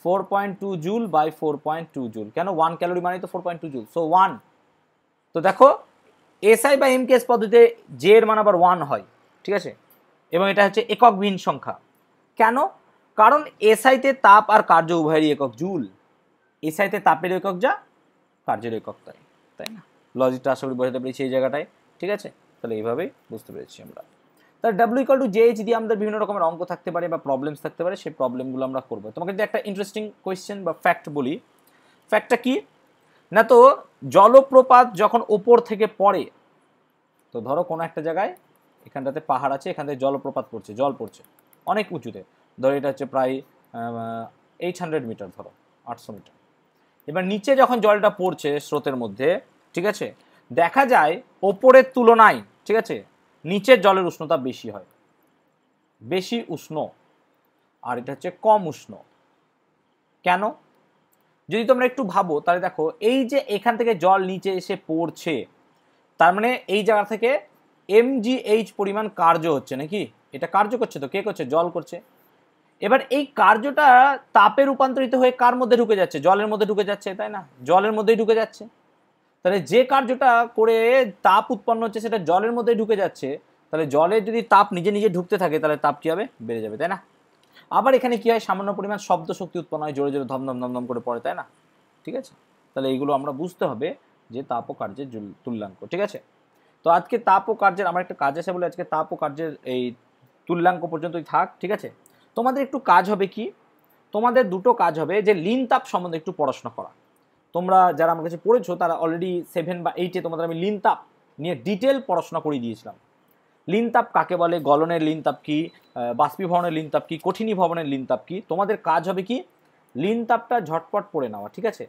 [SPEAKER 1] 4.2 জুল বাই 4.2 জুল। কেন, 1 ক্যালোরি মানে তো 4.2 জুল, সো 1। তো দেখো এসআই বা এমকেএস পদ্ধতিতে জে এর মান আবার 1 হয়। ঠিক আছে, এবং এটা হচ্ছে একক ভিন্ন সংখ্যা। কেন, কারণ এসআইতে তাপ আর কার্য উভয়েরই একক জুল, এসআইতে তাপের একক যা, কার্যের একক তাই, তাই না। লজিকটা আশা করি বোঝাতে পেরেছি এই জায়গাটায়। ঠিক আছে, তাহলে এইভাবেই বুঝতে পেরেছি আমরা। তাহলে W equal to J H দিয়ে আমাদের বিভিন্ন রকমের অঙ্ক থাকতে পারে বা প্রবলেমস থাকতে পারে, সেই প্রবলেমগুলো আমরা করবো। তোমাকে যদি একটা ইন্টারেস্টিং কোয়েশ্চেন বা ফ্যাক্ট বলি, ফ্যাক্টটা কি না, তো জলপ্রপাত যখন ওপর থেকে পড়ে, তো ধরো কোনো একটা জায়গায় এখানটাতে পাহাড় আছে, এখান থেকে জলপ্রপাত পড়ছে, জল পড়ছে অনেক উঁচুতে, ধরো এটা হচ্ছে প্রায় 800 মিটার, ধরো 800 মিটার। এবার নিচে যখন জলটা পড়ছে স্রোতের মধ্যে, ঠিক আছে, দেখা যায় ওপরের তুলনায়, ঠিক আছে, নিচের জলের উষ্ণতা বেশি হয়, বেশি উষ্ণ, আর এটা হচ্ছে কম উষ্ণ। কেন, যদি তোমরা একটু ভাবো তাহলে দেখো, এই যে এখান থেকে জল নিচে এসে পড়ছে, তার মানে এই জায়গা থেকে mgh পরিমাণ কার্য হচ্ছে নাকি, এটা কার্য করছে, তো কে করছে, জল করছে। এবার এই কার্যটা তাপে রূপান্তরিত হয়ে কার মধ্যে ঢুকে যাচ্ছে, জলের মধ্যে ঢুকে যাচ্ছে, তাই না, জলের মধ্যেই ঢুকে যাচ্ছে। তাহলে যে কার্যটা করে তাপ উৎপন্ন হচ্ছে সেটা জলের মধ্যে ঢুকে যাচ্ছে, তাহলে জলের যদি তাপ নিজে নিজে ঢুকতে থাকে তাহলে তাপ কি হবে, বেড়ে যাবে, তাই না। আবার এখানে কি হয়, সামান্য পরিমাণ শব্দ শক্তি উৎপন্ন হয়, জোরে জোরে ধমধম ধমধম করে পড়ে, তাই না। ঠিক আছে, তাহলে এইগুলো আমরা বুঝতে হবে যে তাপ ও কার্যের তুল্যাঙ্ক। ঠিক আছে, তো আজকে তাপ ও কার্যের আমার একটা কাজ আছে বলে আজকে তাপ ও কার্যের এই তুল্যাঙ্ক পর্যন্তই থাক। ঠিক আছে, তোমাদের একটু কাজ হবে কি, তোমাদের দুটো কাজ হবে, যে লিন তাপ সম্বন্ধে একটু পড়াশোনা করা। তোমরা যারা আমার কাছে পড়েছো তারা অলরেডি 7 বা 8-এ তোমাদের আমি লিন তাপ নিয়ে ডিটেল পড়াশোনা করিয়ে দিয়েছিলাম। লিন তাপ কাকে বলে, গলনের লিন তাপ কি, বাষ্পীভবনের লিন তাপ কি, কঠিনীভবনের লিন তাপ কি, তোমাদের কাজ হবে কি লিন তাপটা ঝটপট পড়ে নেওয়া। ঠিক আছে,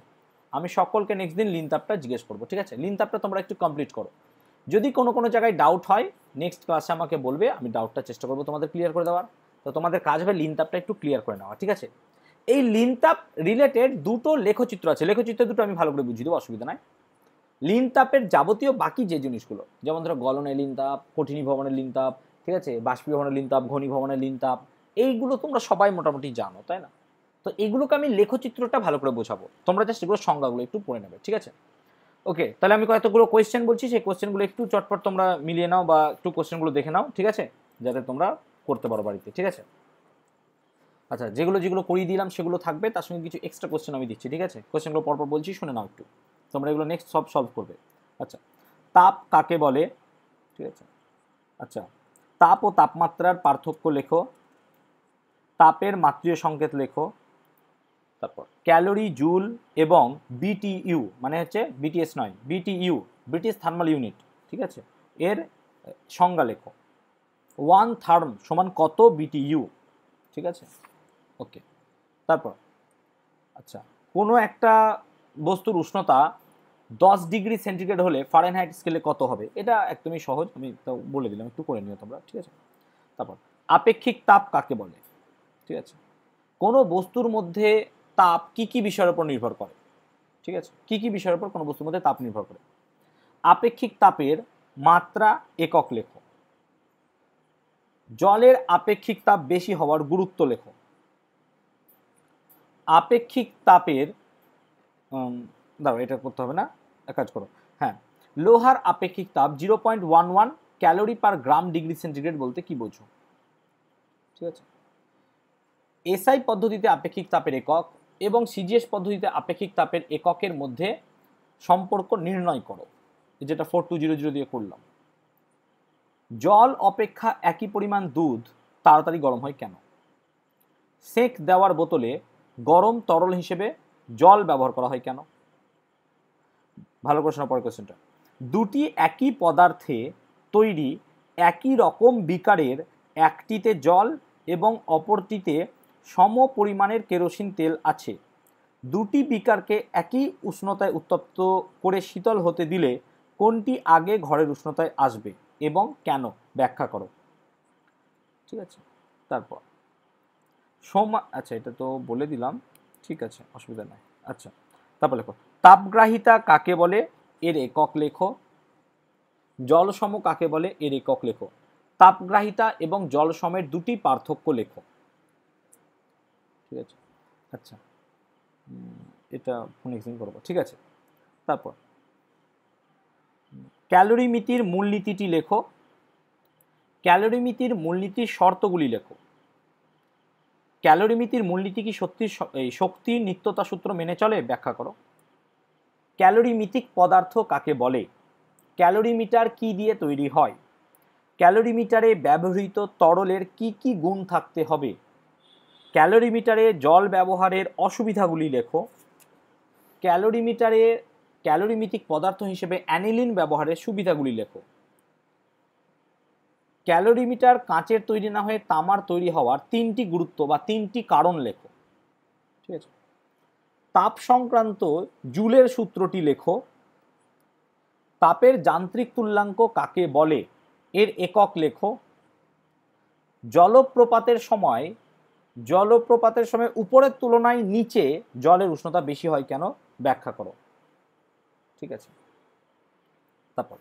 [SPEAKER 1] আমি সকলকে নেক্সট দিন লিন তাপটা জিজ্ঞেস করবো। ঠিক আছে, লিন তাপটা তোমরা একটু কমপ্লিট করো। যদি কোনো জায়গায় ডাউট হয় নেক্সট ক্লাসে আমাকে বলবে, আমি ডাউটটা চেষ্টা করবো তোমাদের ক্লিয়ার করে দেওয়ার। তো তোমাদের কাজ হবে লিন তাপটা একটু ক্লিয়ার করে নেওয়া। ঠিক আছে, এই লিন তাপ রিলেটেড দুটো লেখচিত্র আছে, লেখচিত্র দুটো আমি ভালো করে বুঝিয়ে দেবো, অসুবিধা নাই। লিন তাপের যাবতীয় বাকি যে জিনিসগুলো, যেমন ধরো গলনের লিন তাপ, কঠিনীভবনের লিন তাপ, ঠিক আছে, বাষ্পীভবনের লিন তাপ, ঘনীভবনের লিন তাপ, এইগুলো তোমরা সবাই মোটামুটি জানো, তাই না। তো এগুলোকে আমি লেখচিত্রটা ভালো করে বোঝাবো, তোমরা জাস্ট এগুলো সংজ্ঞাগুলো একটু পড়ে নেবে, ঠিক আছে? ওকে, তাহলে আমি কয়েকগুলো কোয়েশ্চেন বলছি, সেই কোয়েশ্চেনগুলো একটু চটপট তোমরা মিলিয়ে নাও বা একটু কোয়েশ্চেনগুলো দেখে নাও, ঠিক আছে, যাতে তোমরা করতে পারো বাড়িতে, ঠিক আছে? আচ্ছা, যেগুলো যেগুলো করিয়ে দিলাম সেগুলো থাকবে, তার সঙ্গে কিছু এক্সট্রা কোয়েশ্চেন আমি দিচ্ছি, ঠিক আছে? কোয়েশ্চেনগুলো পরপর বলছি, শুনে নাও একটু, তোমরা এগুলো নেক্সট সব সলভ করবে। আচ্ছা, তাপ কাকে বলে? ঠিক আছে, আচ্ছা, তাপ ও তাপমাত্রার পার্থক্য লেখো, তাপের মাত্রীয় সংকেত লেখো, তারপর ক্যালোরি, জুল এবং বিটিইউ, মানে হচ্ছে বিটিএস নয়, বিটিইউ, ব্রিটিশ থার্মাল ইউনিট, ঠিক আছে, এর সংজ্ঞা লেখো। 1 থার্ম সমান কত বিটিইউ, ঠিক আছে? ওকে, তারপর আচ্ছা, কোনো একটা বস্তুর উষ্ণতা 10 ডিগ্রি সেন্টিগ্রেড হলে ফারেনহাইট স্কেলে কত হবে? এটা একদমই সহজ, আমি তো বলে দিলাম, একটু করে নিও তোমরা, ঠিক আছে? তারপর আপেক্ষিক তাপ কাকে বলে? ঠিক আছে, কোনো বস্তুর মধ্যে তাপ কি কি বিষয়ের উপর নির্ভর করে? ঠিক আছে, কি কি বিষয়ের উপর কোনো বস্তুর মধ্যে তাপ নির্ভর করে? আপেক্ষিক তাপের মাত্রা একক লেখো। জলের আপেক্ষিক তাপ বেশি হওয়ার গুরুত্ব লেখো। আপেক্ষিক তাপের দাঁড়াও, এটা করতে হবে না, এক কাজ করো, হ্যাঁ, লোহার আপেক্ষিক তাপ 0.11 calorie per gram degree centigrade বলতে কি বোঝো? ঠিক আছে, এসআই পদ্ধতিতে আপেক্ষিক তাপের একক এবং সিজিএস পদ্ধতিতে আপেক্ষিক তাপের এককের মধ্যে সম্পর্ক নির্ণয় করো, যেটা 4200 দিয়ে করলাম। জল অপেক্ষা একই পরিমাণ দুধ তাড়াতাড়ি গরম হয় কেন? সেক দেওয়ার বোতলে গরম তরল হিসেবে জল ব্যবহার করা হয় কেন? ভালো প্রশ্ন, পরের কোশ্চেনটা, দুটি একই পদার্থে তৈরি একই রকম বিকারের একটিতে জল এবং অপরটিতে সম পরিমাণের কেরোসিন তেল আছে, দুটি বিকারকে একই উষ্ণতায় উত্তপ্ত করে শীতল হতে দিলে কোনটি আগে ঘরের উষ্ণতায় আসবে এবং কেন? ব্যাখ্যা করো। ঠিক আছে, তারপর আচ্ছা, এটা তো বলে দিলাম, ঠিক আছে, অসুবিধা নাই। আচ্ছা, তারপর লেখো, তাপগ্রাহিতা কাকে বলে? এর একক লেখো। জলসম কাকে বলে? এর একক লেখো। তাপগ্রাহিতা এবং জলসমের দুটি পার্থক্য লেখো। ঠিক আছে, আচ্ছা, এটা নেক্সট দিন করবো, ঠিক আছে? তারপর ক্যালোরিমিতির মূলনীতিটি লেখো। ক্যালোরিমিতির মূলনীতির শর্তগুলি লেখো। ক্যালোরিমিতির মূলনীতি কি শক্তির নিত্যতা সূত্র মেনে চলে? ব্যাখ্যা করো। ক্যালোরিমিতিক পদার্থ কাকে বলে? ক্যালোরিমিটার কি দিয়ে তৈরি হয়? ক্যালোরিমিটারে ব্যবহৃত তরলের কি কি গুণ থাকতে হবে? ক্যালোরিমিটারে জল ব্যবহারের অসুবিধাগুলি লেখো। ক্যালোরিমিতিক পদার্থ হিসেবে অ্যানিলিন ব্যবহারের সুবিধাগুলি লেখো। ক্যালোরিমিটার কাঁচের তৈরি না হয়ে তামার তৈরি হওয়ার 3টি গুরুত্ব বা 3টি কারণ লেখো। ঠিক আছে, তাপ সংক্রান্ত জুলের সূত্রটি লেখো। তাপের যান্ত্রিক তুল্যাঙ্ক কাকে বলে? এর একক লেখো। জলপ্রপাতের সময় উপরের তুলনায় নিচে জলের উষ্ণতা বেশি হয় কেন? ব্যাখ্যা করো। ঠিক আছে, তারপর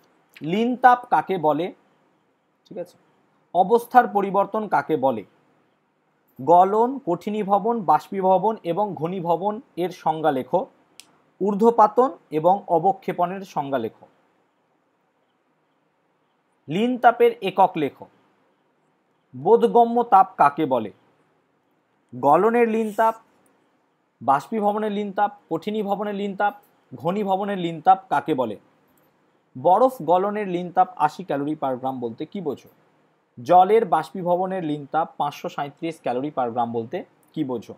[SPEAKER 1] লীন তাপ কাকে বলে? ঠিক আছে, অবস্থার পরিবর্তন কাকে বলে? গলন, কঠিনীভবন, বাষ্পীভবন এবং ঘনীভবন এর সংজ্ঞা লেখো। ঊর্ধ্বপাতন এবং অবক্ষেপণের সংজ্ঞা লেখো। লীন তাপের একক লেখো। বোধগম্য তাপ কাকে বলে? গলনের লীন তাপ, বাষ্পীভবনের লীন তাপ, কঠিনীভবনের লীন তাপ, ঘনীভবনের লীন তাপ কাকে বলে? বরফ গলনের লীন তাপ 80 ক্যালোরি পার গ্রাম বলতে কি বোঝো? জলের বাষ্পীভবনের লীন তাপ 537 ক্যালোরি পার গ্রাম বলতে কি বোঝো?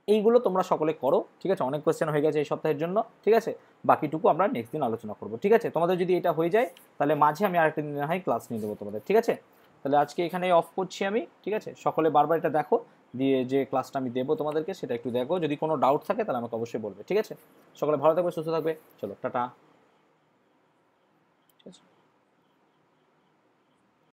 [SPEAKER 1] এইগুলো তোমরা সকলে করো, ঠিক আছে? অনেক কোয়েশ্চেন হয়ে গেছে এই সপ্তাহের জন্য, ঠিক আছে? বাকিটুকু আমরা নেক্সট দিন আলোচনা করবো, ঠিক আছে? তোমাদের যদি এটা হয়ে যায় তাহলে মাঝে আমি আরেকটা দিন হয় ক্লাস নিয়ে দেবো তোমাদের, ঠিক আছে? তাহলে আজকে এখানে অফ করছি আমি, ঠিক আছে? সকলে বারবার এটা দেখো, দিয়ে যে ক্লাসটা আমি দেবো তোমাদেরকে সেটা একটু দেখো, যদি কোনো ডাউট থাকে তাহলে আমাকে অবশ্যই বলবে, ঠিক আছে? সকলে ভালো থাকবে, সুস্থ থাকবে, চলো টাটা।